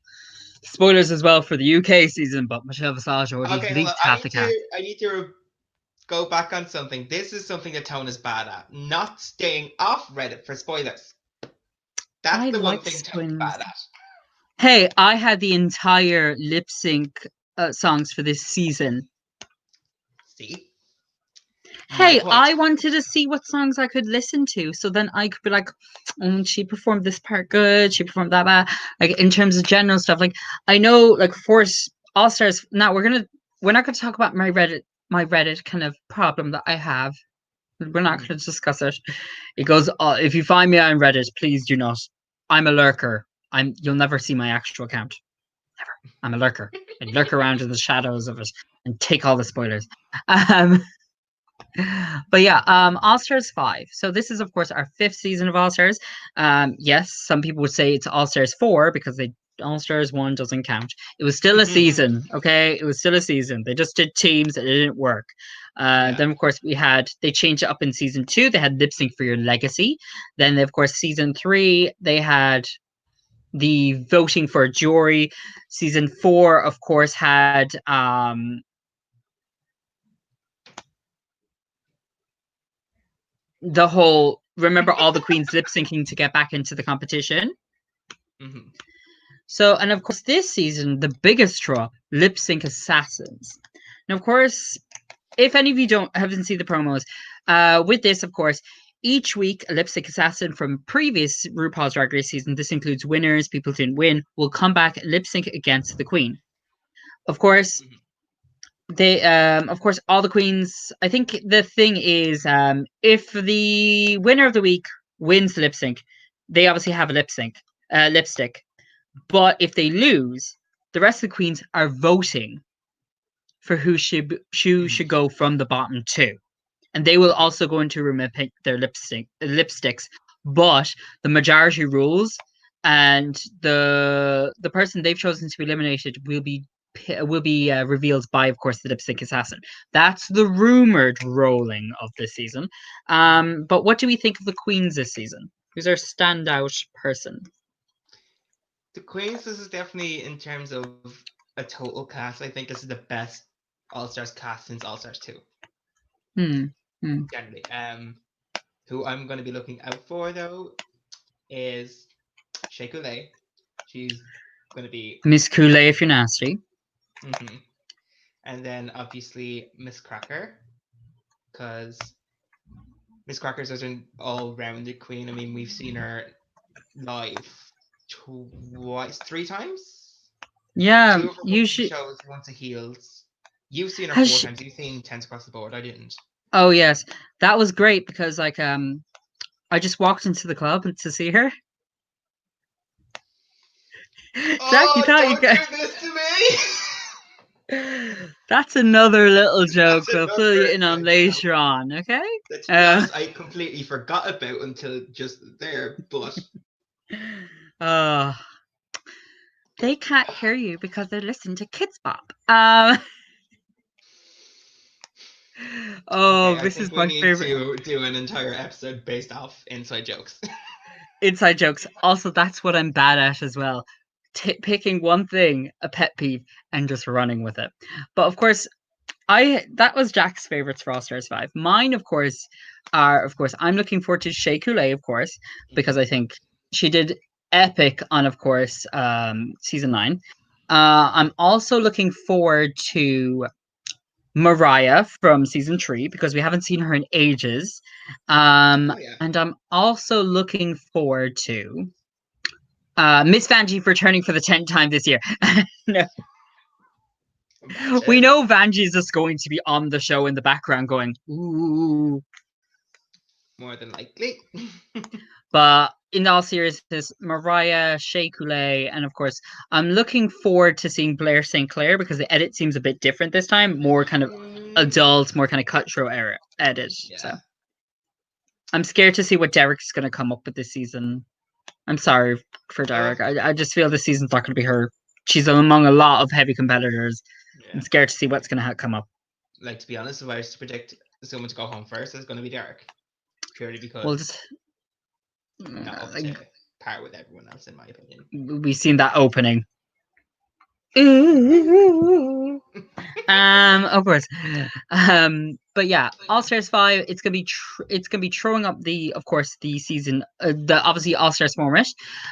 spoilers as well for the UK season, but Michelle Visage already Okay, hold on. leaked half the cast. I need to go back on something. This is something that Tone is bad at. Not staying off Reddit for spoilers. That's I the one like thing Tone's spoilers. bad at. Hey, I had the entire lip sync songs for this season. See? My Hey, point. I wanted to see what songs I could listen to, so then I could be like, she performed this part good, she performed that bad. Like in terms of general stuff, like I know, like of course, All Stars. Now we're not gonna talk about my Reddit kind of problem that I have. We're not going to discuss it. It goes, if you find me on Reddit, please do not. I'm a lurker. You'll never see my actual account. Never. I'm a lurker. I lurk around in the shadows of it and take all the spoilers. Um, but yeah, All Stars 5. So this is of course our 5th season of All Stars. Yes, some people would say it's All Stars 4 because All Stars 1 doesn't count. It was still a season, okay? It was still a season. They just did teams and it didn't work. Yeah. Then of course they changed it up in season 2. They had Lip Sync for Your Legacy. Then of course season 3 they had the voting for a jury. Season 4 of course had the whole, remember all the queens lip syncing to get back into the competition. So, and of course this season the biggest draw, Lip Sync Assassins. And of course, if any of you haven't seen the promos, with this of course each week a lip sync assassin from previous RuPaul's Drag Race season, this includes winners, people who didn't win, will come back lip sync against the queen. Of course, they of course all the queens, I think the thing is, if the winner of the week wins the lip sync, they obviously have a lipstick, but if they lose, the rest of the queens are voting for who should go from the bottom two, and they will also go into a room and pick their lipsticks, but the majority rules, and the person they've chosen to be eliminated will be revealed by, of course, the lip sync assassin. That's the rumored rolling of this season. But what do we think of the queens this season? Who's our standout person? The Queens, this is definitely, in terms of a total cast, I think this is the best All Stars cast since All Stars 2. Generally. Who I'm going to be looking out for, though, is Shea Coulee. She's going to be Miss Coulee, if you're nasty. And then, obviously, Miss Cracker, because Miss Cracker's such an all-rounded queen. I mean, we've seen her live three times? Yeah, 2 of her you cooking should. shows, once a Heels. You've seen her Has 4 she... times. You've seen 10s Across the Board. I didn't. Oh yes, that was great because I just walked into the club to see her. Jack, you Oh, thought you don't got... do this to me! That's another little joke That's we'll fill you another in on inside later joke on, okay? that, to be honest, I completely forgot about until just there, but... Uh, they can't hear you because they're listening to Kids Bop. Okay, I this think is we my need favorite. to do an entire episode based off inside jokes. Inside jokes. Also, that's what I'm bad at as well. Picking one thing, a pet peeve, and just running with it. But of course, that was Jack's favorites for All Stars 5. Mine, of course, I'm looking forward to Shea Coulee, of course, because I think she did epic on, of course, season 9. I'm also looking forward to Mariah from season 3 because we haven't seen her in ages. Oh, yeah. And I'm also looking forward to Miss Vanjie returning for the 10th time this year. No. We Imagine. know Vanjie is just going to be on the show in the background going, ooh. More than likely. But in all seriousness, Mariah, Shea Coulee, and of course, I'm looking forward to seeing Blair St. Clair because the edit seems a bit different this time. More kind of adult, more kind of cutthroat era edit. Yeah. So I'm scared to see what Derek's going to come up with this season. I'm sorry for Derek. I just feel this season's not going to be her. She's among a lot of heavy competitors. Yeah. I'm scared to see what's going to come up. Like, to be honest, if I was to predict someone to go home first, it's going to be Derek. Purely because We'll just not up to par with everyone else, in my opinion. we've seen that opening. Of course. But yeah, All Stars 5. It's gonna be throwing up the, of course, the season, the obviously All Stars format.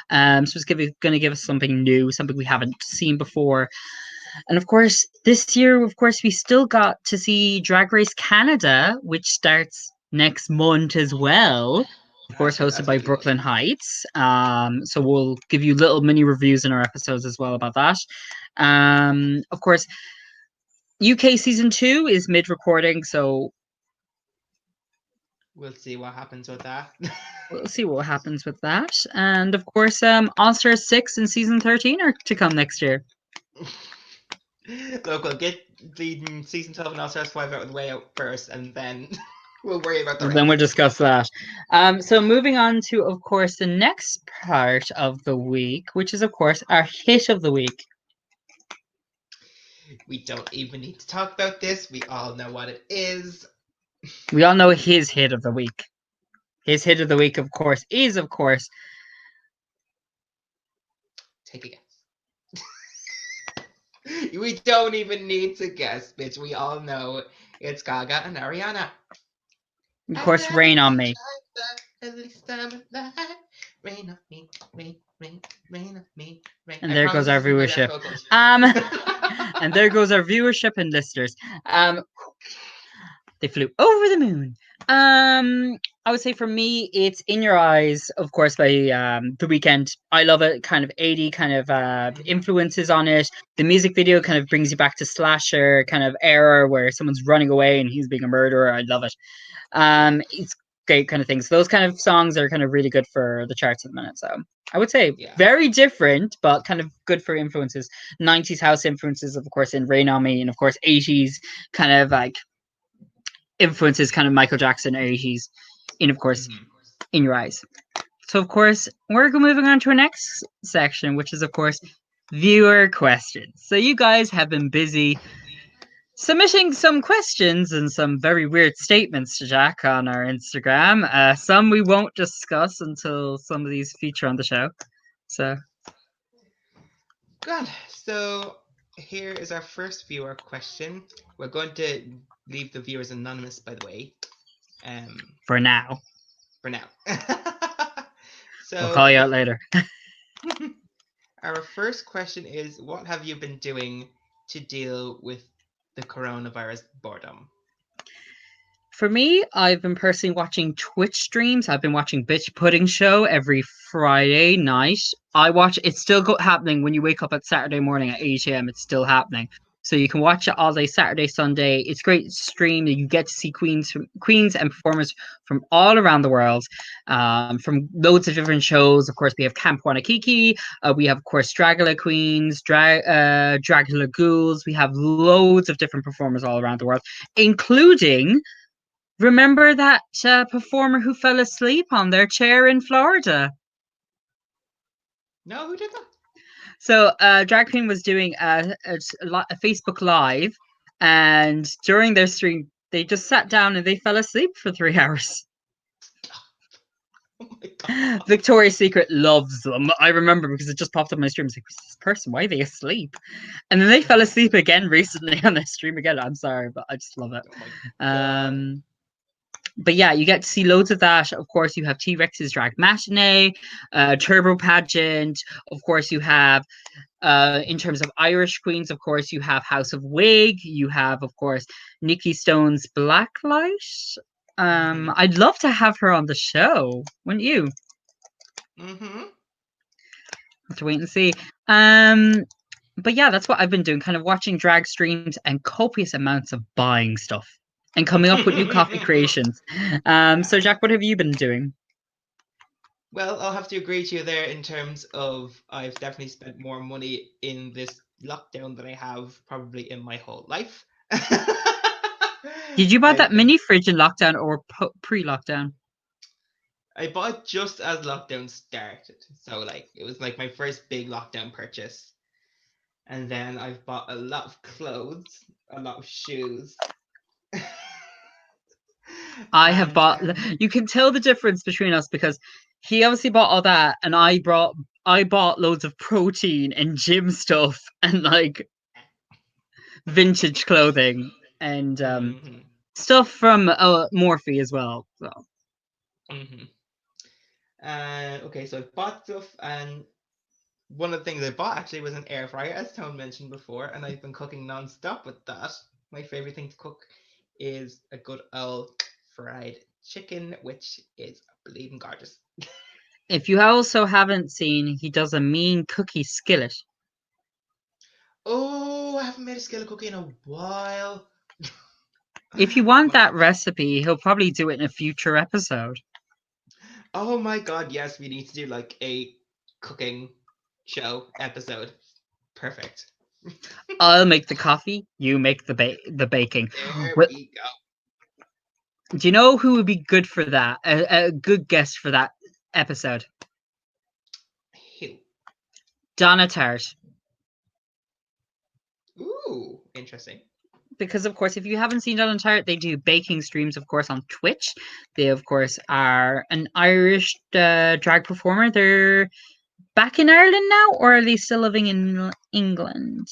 So it's gonna give us something new, something we haven't seen before. And of course, this year, of course, we still got to see Drag Race Canada, which starts next month as well. Of course, hosted by Brooklyn Heights. So we'll give you little mini reviews in our episodes as well about that. Of course, UK season 2 is mid-recording, so we'll see what happens with that. We'll see what happens with that. And of course, All Stars 6 and season 13 are to come next year. Look, we'll get the season 12 and All Stars 5 out of the way out first, and then we'll worry about the rest. Then we'll discuss that. So moving on to, of course, the next part of the week, which is, of course, our hit of the week. We don't even need to talk about this. We all know what it is. We all know his hit of the week. His hit of the week, of course, is, of course... Take a guess. We don't even need to guess, bitch. We all know it's Gaga and Ariana. Of course, Rain on Me. At least I'm alive. Rain on me, rain on me, rain. And there goes our viewership. And there goes our viewership and listeners. They flew over the moon. I would say for me, it's In Your Eyes, of course, by The Weeknd. I love it. Kind of 80 kind of influences on it. The music video kind of brings you back to slasher kind of era where someone's running away and he's being a murderer. I love it. It's great kind of things. So those kind of songs are kind of really good for the charts at the minute. So I would say very different, but kind of good for influences. 90s house influences, of course, in Rain on Me, and of course 80s kind of like influences, kind of Michael Jackson 80s, and of course In Your Eyes. So of course we're moving on to our next section, which is of course viewer questions. So you guys have been busy submitting some questions and some very weird statements to Jack on our Instagram. Some we won't discuss until some of these feature on the show. So good. So here is our first viewer question. We're going to leave the viewers anonymous, by the way. For now. So we'll call you out later. Our first question is, what have you been doing to deal with the coronavirus boredom? For me, I've been personally watching Twitch streams. I've been watching Bitch Pudding Show every Friday night. It's still happening when you wake up at Saturday morning at 8 a.m. It's still happening. So you can watch it all day, Saturday, Sunday. It's great to stream. You get to see queens and performers from all around the world, from loads of different shows. Of course, we have Camp Wanakiki. We have, of course, Dragula Queens, Dragula Ghouls. We have loads of different performers all around the world, including, remember that performer who fell asleep on their chair in Florida? No, who did that? So, Drag Queen was doing a Facebook Live, and during their stream, they just sat down and they fell asleep for 3 hours. Oh my god. Victoria's Secret loves them. I remember because it just popped up on my stream. I was like, who's this person? Why are they asleep? And then they fell asleep again recently on their stream again. I'm sorry, but I just love it. Oh my god. But yeah, you get to see loads of that. Of course, you have T-Rex's Drag Matinee, Turbo Pageant. Of course, you have, in terms of Irish queens, of course, you have House of Wig. You have, of course, Nikki Stone's Blacklight. I'd love to have her on the show, wouldn't you? Have to wait and see. But yeah, that's what I've been doing, kind of watching drag streams and copious amounts of buying stuff and coming up with new coffee creations. So Jack, what have you been doing? Well, I'll have to agree to you there in terms of I've definitely spent more money in this lockdown than I have probably in my whole life. Did you buy that mini fridge in lockdown or pre-lockdown? I bought just as lockdown started. So like it was like my first big lockdown purchase. And then I've bought a lot of clothes, a lot of shoes. I have bought. You can tell the difference between us because he obviously bought all that, and I bought loads of protein and gym stuff and like vintage clothing and stuff from Morphe as well. So. Okay, so I bought stuff, and one of the things I bought actually was an air fryer, as Tone mentioned before, and I've been cooking non-stop with that. My favorite thing to cook is a good old fried chicken, which is bleeding gorgeous. If you also haven't seen, he does a mean cookie skillet. Oh, I haven't made a skillet cookie in a while. If you want that recipe, he'll probably do it in a future episode. Oh my god, yes, we need to do like a cooking show episode. Perfect. I'll make the coffee, you make the baking. There we go. Do you know who would be good for that? A good guest for that episode? Who? Donna Tartt. Ooh, interesting. Because, of course, if you haven't seen Dillon Tartt, they do baking streams, of course, on Twitch. They, of course, are an Irish drag performer. They're back in Ireland now, or are they still living in England?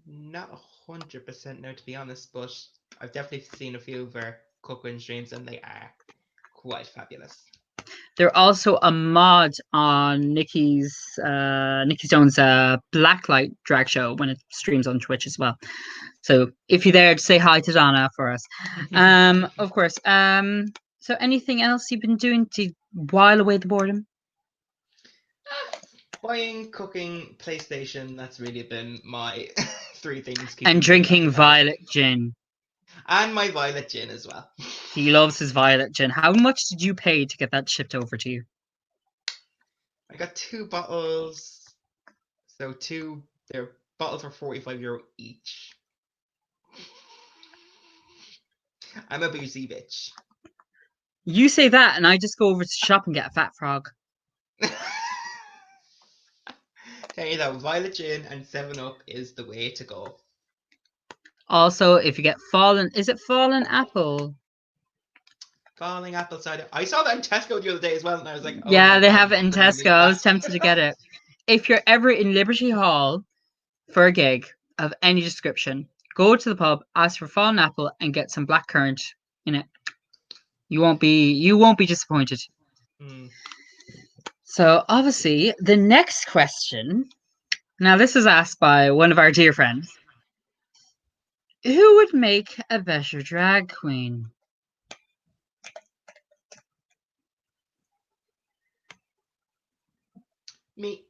Not 100% now, to be honest, but I've definitely seen a few of their cooking streams, and they are quite fabulous. They're also a mod on Nikki Stone's Blacklight drag show when it streams on Twitch as well. So if you're there, say hi to Donna for us. Of course. So anything else you've been doing to while away the boredom? Buying, cooking, PlayStation, that's really been my 3 things. And drinking violet gin. And my violet gin as well. He loves his violet gin. How much did you pay to get that shipped over to you? I got 2 bottles. So their bottles are €45 each. I'm a boozy bitch. You say that, and I just go over to shop and get a fat frog. Tell you that violet gin and 7-Up is the way to go. Also, if you get is it fallen apple? Falling apple cider. I saw that in Tesco the other day as well, and I was like, oh yeah, my they God, have it in Tesco. I was tempted to get it. If you're ever in Liberty Hall for a gig of any description, go to the pub, ask for fallen apple, and get some blackcurrant in it. You won't be disappointed. So obviously, the next question. Now, this is asked by one of our dear friends. Who would make a better drag queen? Me.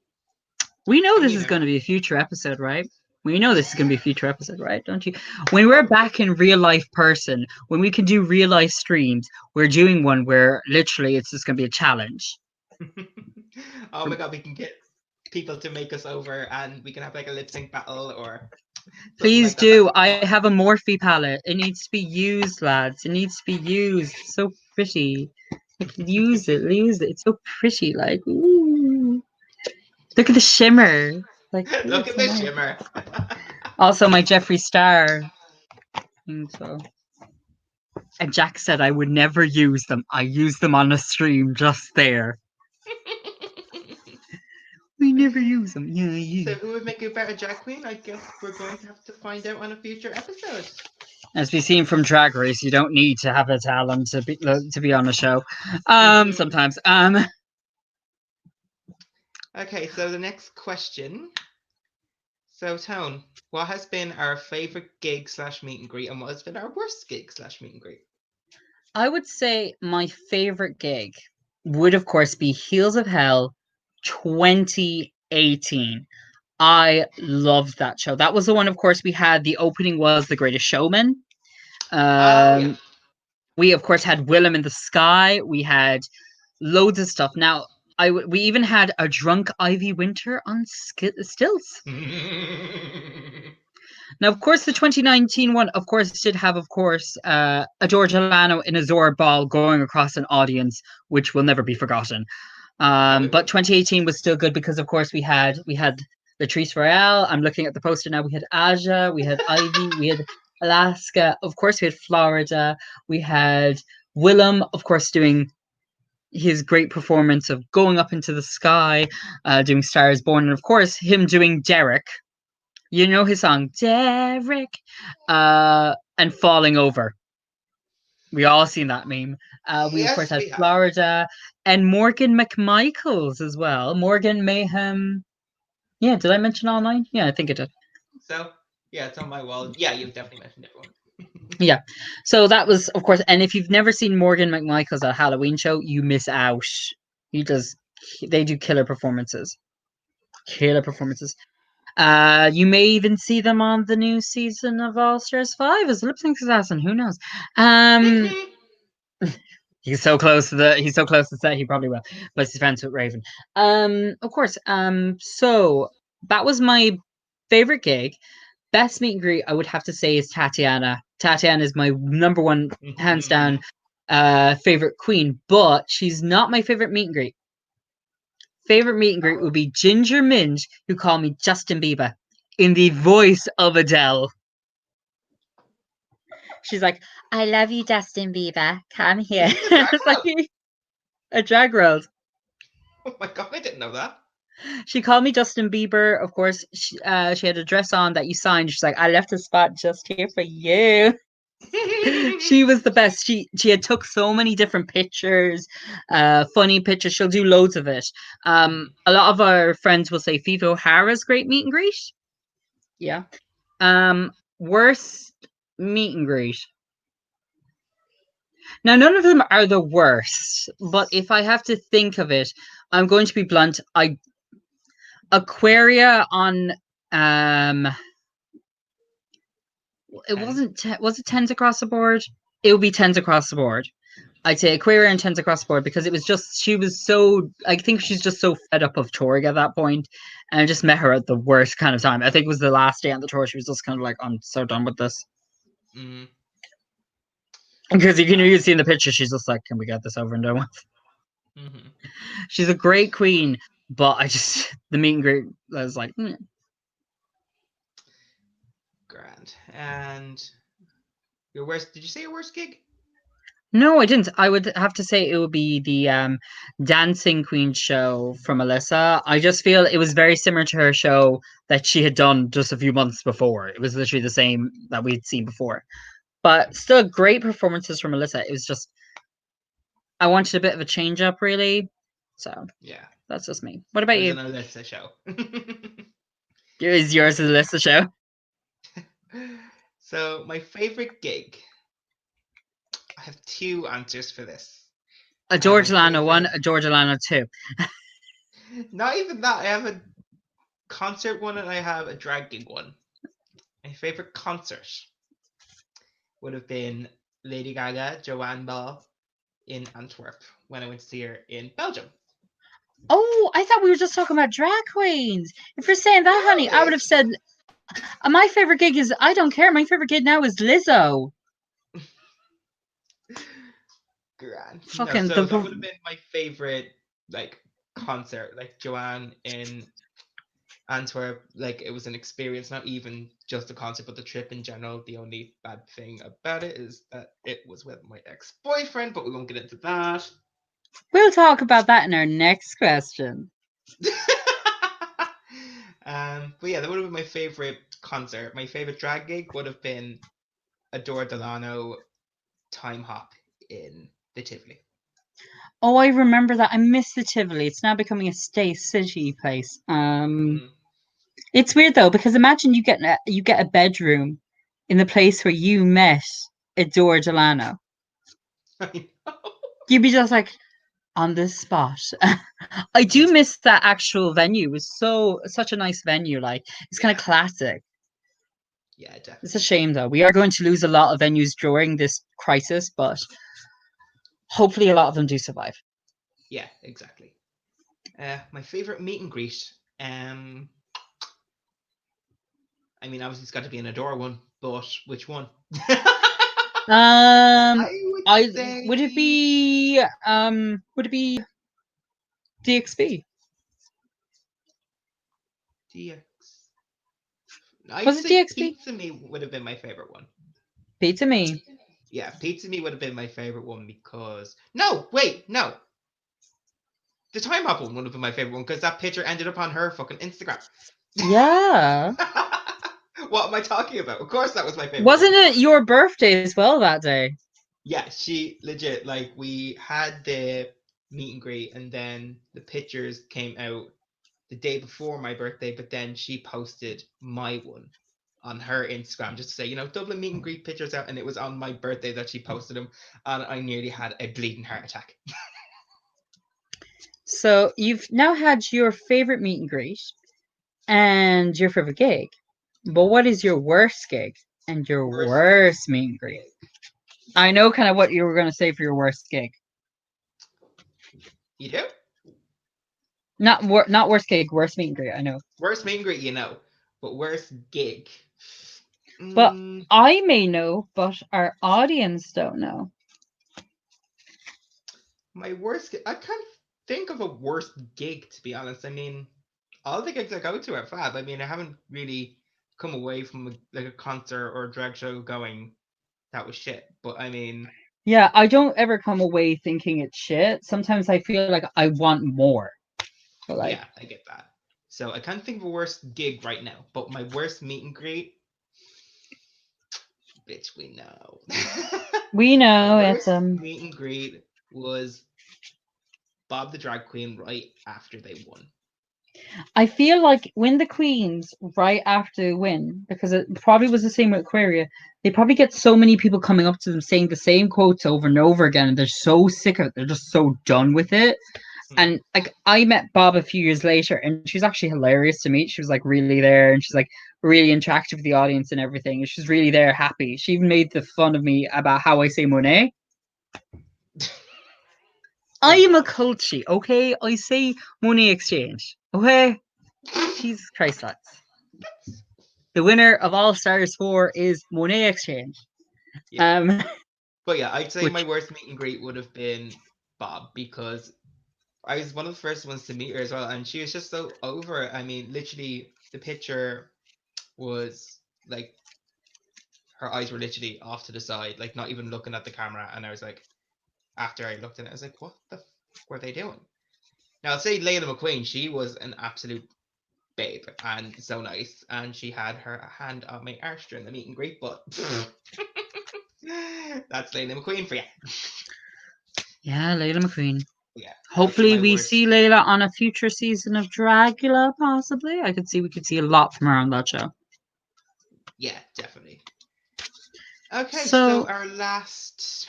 We know this is going to be a future episode, right? Well, you know this is going to be a future episode, right? Don't you? When we're back in real life person, when we can do real life streams, we're doing one where literally it's just going to be a challenge. Oh my god, we can get people to make us over and we can have like a lip sync battle or something Please like that. do. That'd be I fun. have a Morphe palette. It needs to be used, lads. It needs to be used. It's so pretty. Like, use it. Use it. It's so pretty. Like, ooh. Look at the shimmer. Like, ooh, Look it's at so the nice. shimmer. Also, my Jeffree Star. So. And Jack said I would never use them. I use them on a stream just there. We never use them. Yeah. So who would make a better drag queen? I guess we're going to have to find out on a future episode. As we've seen from Drag Race, you don't need to have a talent to be on a show. Sometimes. Okay, so the next question. So Tone, what has been our favorite gig / meet and greet, and what has been our worst gig / meet and greet? I would say my favorite gig would, of course, be Heels of Hell 2018. I loved that show. That was the one, of course, we had. The opening was The Greatest Showman. Oh yeah. We, of course, had Willem in the Sky. We had loads of stuff. Now, we even had a drunk Ivy Winter on stilts. Now, of course, the 2019 one, of course, did have, of course, a George Alano in a Zora ball going across an audience, which will never be forgotten. No, it But won't. 2018 was still good because, of course, we had Latrice Royale. I'm looking at the poster now. We had Aja, we had Ivy, we had Alaska. Of course, we had Florida. We had Willem, of course, doing his great performance of going up into the sky, doing Star is Born, and of course, him doing Derek. You know his song, Derek, and Falling Over. We all seen that meme. We, of course, Yes, had we have. Florida and Morgan McMichaels as well. Morgan Mayhem. Yeah, did I mention all nine? Yeah, I think I did. So yeah, it's on my wall. Yeah, you've definitely mentioned everyone. Yeah. So that was, of course, and if you've never seen Morgan McMichaels at a Halloween show, you miss out. He does, they do killer performances. Killer performances. You may even see them on the new season of All Stars 5 as lip sync assassin. Who knows? Um, he's so close to set. He probably will, but he's friends with Raven. Of course. So that was my favorite gig. Best meet and greet, I would have to say, is Tatiana. Tatiana is my number one, hands down, favorite queen. But she's not my favorite meet and greet. Favorite meet and greet would be Ginger Minge, who called me Justin Bieber in the voice of Adele. She's like, I love you, Justin Bieber. Come here. She's a drag It's like girl. a drag world. Oh my god, I didn't know that. She called me Justin Bieber. Of course, she had a dress on that you signed. She's like, I left a spot just here for you. She was the best. She had took so many different pictures, funny pictures. She'll do loads of it. A lot of our friends will say Fifi O'Hara's great meet and greet. Yeah. Worst meet and greet. Now, none of them are the worst, but if I have to think of it, I'm going to be blunt. Aquaria on it wasn't was it tens across the board? It would be tens across the board. I'd say Aquaria and tens across the board because it was just she was so I think she's just so fed up of touring at that point, and I just met her at the worst kind of time. I think it was the last day on the tour. She was just kind of like, I'm so done with this. Mm. Because you see in the picture, she's just like, can we get this over and done with? Mm-hmm. She's a great queen, but I just the meet and greet. I was like, Grand. And your worst? Did you say your worst gig? No, I didn't. I would have to say it would be the Dancing Queen show from Alyssa. I just feel it was very similar to her show that she had done just a few months before. It was literally the same that we'd seen before. But still great performances from Alyssa. It was just I wanted a bit of a change up really. So Yeah. that's just me. What It about was you? an Alyssa show. Is yours the Alyssa show? So my favorite gig. I have two answers for this. A I have my George Lano one, favorite. a George Lano two. Not even that. I have a concert one and I have a drag gig one. My favorite concert would have been Lady Gaga, Joanne Ball in Antwerp when I went to see her in Belgium. Oh, I thought we were just talking about drag queens. If you're saying that, honey, I would have said my favorite gig is I don't care. My favorite gig now is Lizzo. Grand. No, Fucking so that would have the been my favorite like concert, like Joanne in Antwerp. Like it was an experience, not even just the concert, but the trip in general. The only bad thing about it is that it was with my ex-boyfriend, but we won't get into that. we'll talk about that in our next question. But yeah, that would have been my favorite concert. My favorite drag gig would have been Adore Delano Time Hop in the Tivoli. Oh, I remember that. I miss the Tivoli. It's now becoming a Stay City place. Mm. It's weird though because imagine you get a bedroom in the place where you met Adore Delano. I know. You'd be just like on this spot. I do miss that actual venue. It was such a nice venue. Like it's kind Yeah, of classic. yeah, It's a definitely. shame though. We are going to lose a lot of venues during this crisis, but hopefully a lot of them do survive. Yeah, exactly. My favorite meet and greet. I mean, obviously it's got to be an Adore one, but which one? Um, I would I say would it be DXB? DX. I'd Was it say DXB? Pizza Me would have been my favorite one. Pizza Me. Yeah, Pizza Me would have been my favorite one because no, wait, no. The Time Hop one would have been my favorite one because that picture ended up on her fucking Instagram. Yeah. What am I talking about? Of course, that was my favorite Wasn't one. it your birthday as well that day? Yeah, she legit like we had the meet and greet, and then the pictures came out the day before my birthday. But then she posted my one on her Instagram just to say, Dublin meet and greet pictures out, and it was on my birthday that she posted them, and I nearly had a bleeding heart attack. So you've now had your favorite meet and greet and your favorite gig. But what is your worst gig and your Worst worst meet and greet? gig. I know kind of what you were going to say for your worst gig. You do? Not worst gig, worst meet and greet. I know. Worst meet and greet, but worst gig. But Mm, I may know, but our audience don't know. my worst gig. I can't think of a worst gig, to be honest. I mean, all the gigs I go to are fab. I mean, I haven't really come away from like a concert or a drag show going that was shit. But I mean, Yeah, I don't ever come away thinking it's shit. Sometimes I feel like I want more. But like, yeah, I get that. So I can't think of a worst gig right now. But my worst meet and greet, bitch, we know. we My know it's worst meet and greet was Bob the Drag Queen right after they won. I feel like when the queens right after they win, because it probably was the same with Aquaria, they probably get so many people coming up to them saying the same quotes over and over again, and they're so sick of it. They're just so done with it. Hmm. And like I met Bob a few years later, and she was actually hilarious to meet. She was like really there, and she's like really interactive with the audience and everything. And she's really there, happy. She even made the fun of me about how I say Monet. Oh I'm a God. culture, okay? I say Monet Exchange, okay? Jesus Christ, that's the winner of All Stars 4 is Monet Exchange. Yeah. Um, But yeah, I'd say my which worst meet and greet would have been Bob because I was one of the first ones to meet her as well, and she was just so over it. I mean, literally, the picture was like her eyes were literally off to the side, like not even looking at the camera. And I was like, after I looked at it, I was like, what the fuck were they doing? Now, I'll say Layla McQueen, she was an absolute babe and so nice, and she had her hand on my arse during the meet and greet, but that's Layla McQueen for you. yeah, Layla McQueen. Yeah, that's Hopefully, my we worst. see Layla on a future season of Dragula. Possibly, we could see a lot from her on that show. Yeah, definitely. Okay, so So, our last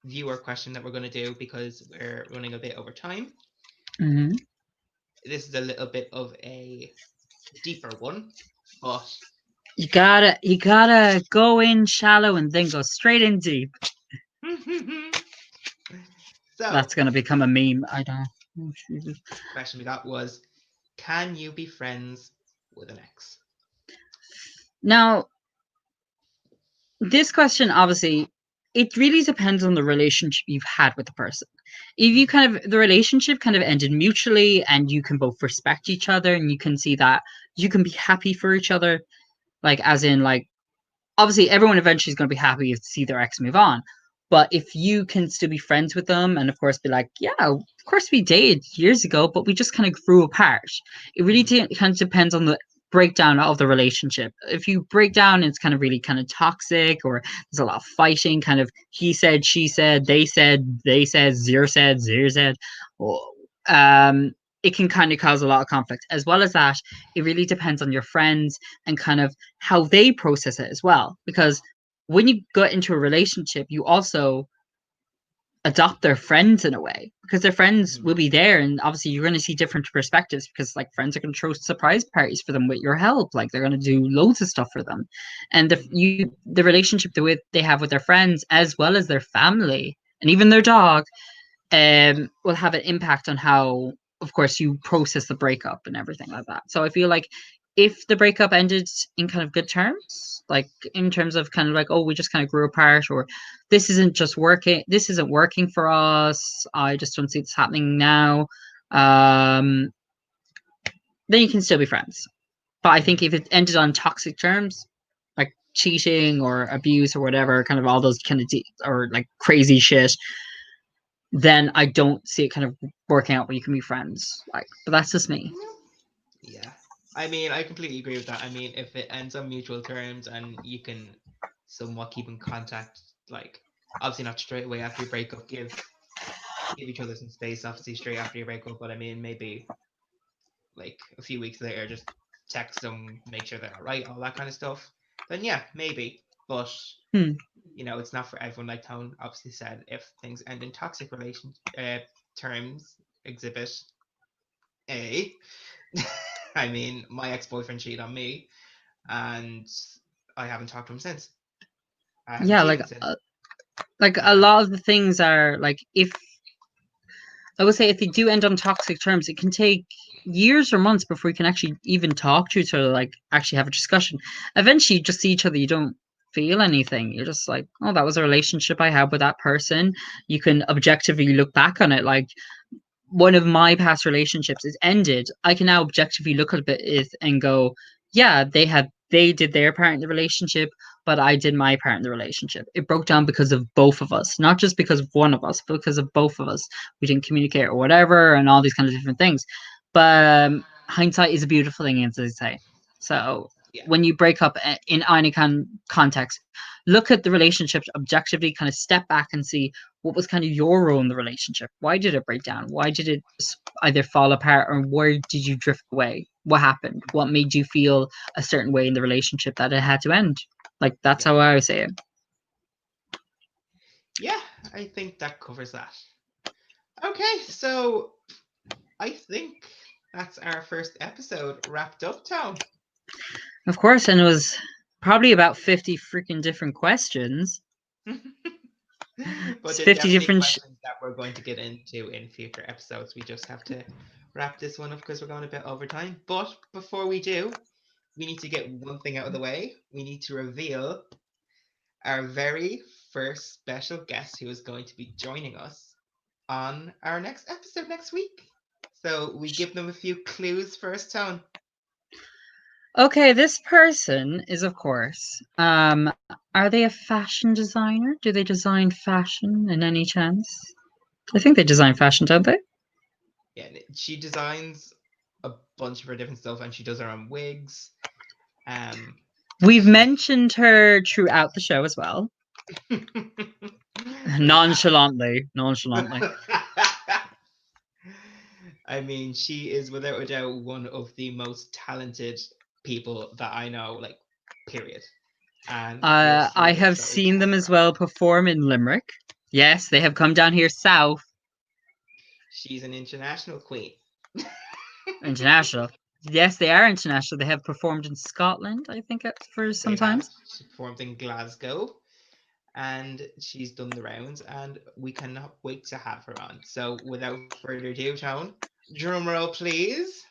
viewer question that we're going to do because we're running a bit over time. mhm. This is a little bit of a deeper one, but You gotta go in shallow and then go straight in deep. So, That's gonna become a meme. I don't. Oh, Jesus. question we got was, can you be friends with an ex? Now, this question obviously it really depends on the relationship you've had with the person. If you kind of the relationship kind of ended mutually and you can both respect each other and you can see that you can be happy for each other, like as in like obviously everyone eventually is going to be happy to see their ex move on. But if you can still be friends with them and of course be like, yeah, of course we dated years ago, but we just kind of grew apart. It really kind of depends on the breakdown of the relationship. If you break down, it's kind of really kind of toxic or there's a lot of fighting, kind of he said, she said, they said, zero said. Or, it can kind of cause a lot of conflict. As well as that, it really depends on your friends and kind of how they process it as well. Because when you get into a relationship, you also adopt their friends in a way because their friends will be there and obviously you're going to see different perspectives because like friends are going to throw surprise parties for them with your help, like they're going to do loads of stuff for them. And the relationship they have with their friends as well as their family and even their dog will have an impact on how, of course, you process the breakup and everything like that. So I feel like if the breakup ended in kind of good terms, like in terms of kind of like, oh, we just kind of grew apart, or this isn't working for us. I just don't see this happening now. Um, then you can still be friends. But I think if it ended on toxic terms, like cheating or abuse or whatever, kind of all those kind of or like crazy shit, then I don't see it kind of working out where you can be friends. Like, but that's just me. Yeah. I mean, I completely agree with that. I mean, if it ends on mutual terms and you can somewhat keep in contact, like obviously not straight away after you break up, give each other some space, obviously straight after you break up, but I mean maybe like a few weeks later, just text them, make sure they're all right, all that kind of stuff. Then yeah, maybe. But Hmm. it's not for everyone. Like Tone obviously said, if things end in toxic relation terms, exhibit A. I mean, my ex-boyfriend cheated on me, and I haven't talked to him since. I haven't Yeah, seen him since. like a And lot of the things are like if I would say if they do end on toxic terms, it can take years or months before you can actually even talk to each other, like actually have a discussion. Eventually, you just see each other, you don't feel anything. You're just like, oh, that was a relationship I had with that person. You can objectively look back on it, like one of my past relationships is ended, I can now objectively look at it and go, yeah, they did their part in the relationship, but I did my part in the relationship. It broke down because of both of us, not just because of one of us, but because of both of us. We didn't communicate or whatever, and all these kind of different things. But hindsight is a beautiful thing, as they say. So yeah, when you break up in any kind of context, look at the relationship objectively, kind of step back and see what was kind of your role in the relationship? Why did it break down? Why did it either fall apart or where did you drift away? What happened? What made you feel a certain way in the relationship that it had to end? Like that's yeah, how I would say it. yeah. I think that covers that. Okay, so I think that's our first episode wrapped up, Tone. Of course, and it was probably about 50 freaking different questions. But It's there's 50 definitely different questions that we're going to get into in future episodes. We just have to wrap this one up because we're going a bit over time. But before we do, we need to get one thing out of the way. We need to reveal our very first special guest who is going to be joining us on our next episode next week. So we give them a few clues first, Tone. Okay, this person is of course are they a fashion designer? Do they design fashion in any chance? I think they design fashion, don't they? Yeah, she designs a bunch of her different stuff, and she does her own wigs. We've She's mentioned her throughout the show as well. we have. Nonchalantly. I mean, she is without a doubt one of the most talented people that I know, like, period. And we're I super have excited to seen have them her as on. well perform in Limerick. Yes, they have come down here south, She's an international queen. international. Yes, they are international. They have performed in Scotland, I think, for They have. sometimes. She performed in Glasgow, and she's done the rounds, and we cannot wait to have her on. So, without further ado, Tone, drum roll, please.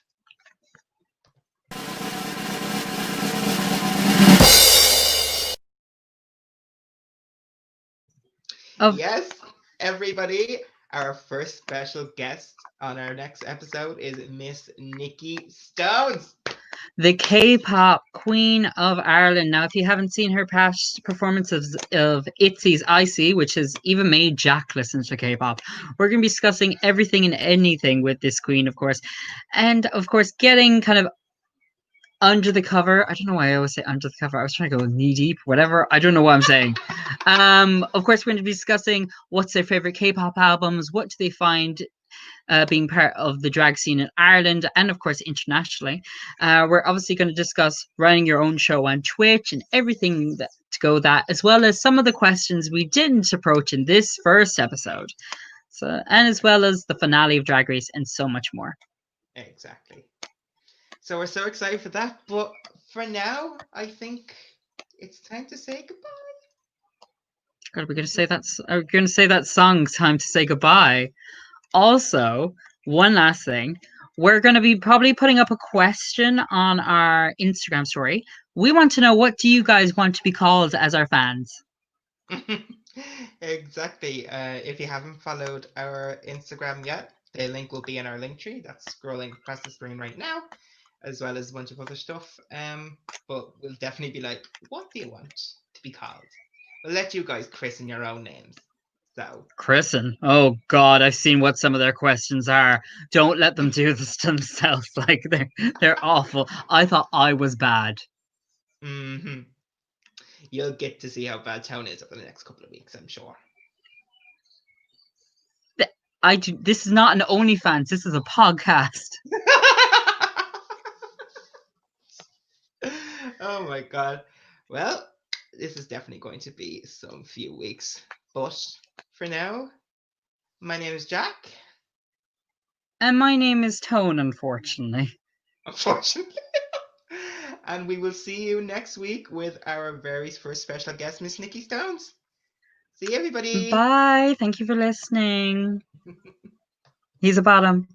Of Yes, everybody, our first special guest on our next episode is Miss Nikki Stones. the K-pop Queen of Ireland. Now, if you haven't seen her past performances of ITZY's Icy, which has even made Jack listen to K-pop, we're going to be discussing everything and anything with this queen, of course. And, of course, getting kind of under the cover. I don't know why I always say under the cover. I was trying to go knee deep, whatever. I don't know what I'm saying. Of course, we're going to be discussing what's their favorite K-pop albums, what do they find being part of the drag scene in Ireland and, of course, internationally. We're obviously going to discuss running your own show on Twitch and everything to go that, as well as some of the questions we didn't approach in this first episode. So, and as well as the finale of Drag Race and so much more. Exactly. So we're so excited for that. But for now, I think it's time to say goodbye. God, we're going to say we're going to say that song "Time to Say Goodbye." Also, one last thing. We're going to be probably putting up a question on our Instagram story. We want to know, what do you guys want to be called as our fans? Exactly. If you haven't followed our Instagram yet, the link will be in our link tree that's scrolling across the screen right now, as well as a bunch of other stuff. But we'll definitely be like, what do you want to be called? We'll let you guys christen your own names. So Christen. Oh God, I've seen what some of their questions are. Don't let them do this to themselves. Like they're awful. I thought I was bad. hmm you'll get to see how bad Town is over the next couple of weeks, I'm sure. This is not an OnlyFans. This is a podcast. Oh my god. Well, this is definitely going to be some few weeks. But for now, my name is Jack. And my name is Tone, unfortunately. Unfortunately. And we will see you next week with our very first special guest, Miss Nikki Stones. See you, everybody. Bye. Thank you for listening. He's a bottom.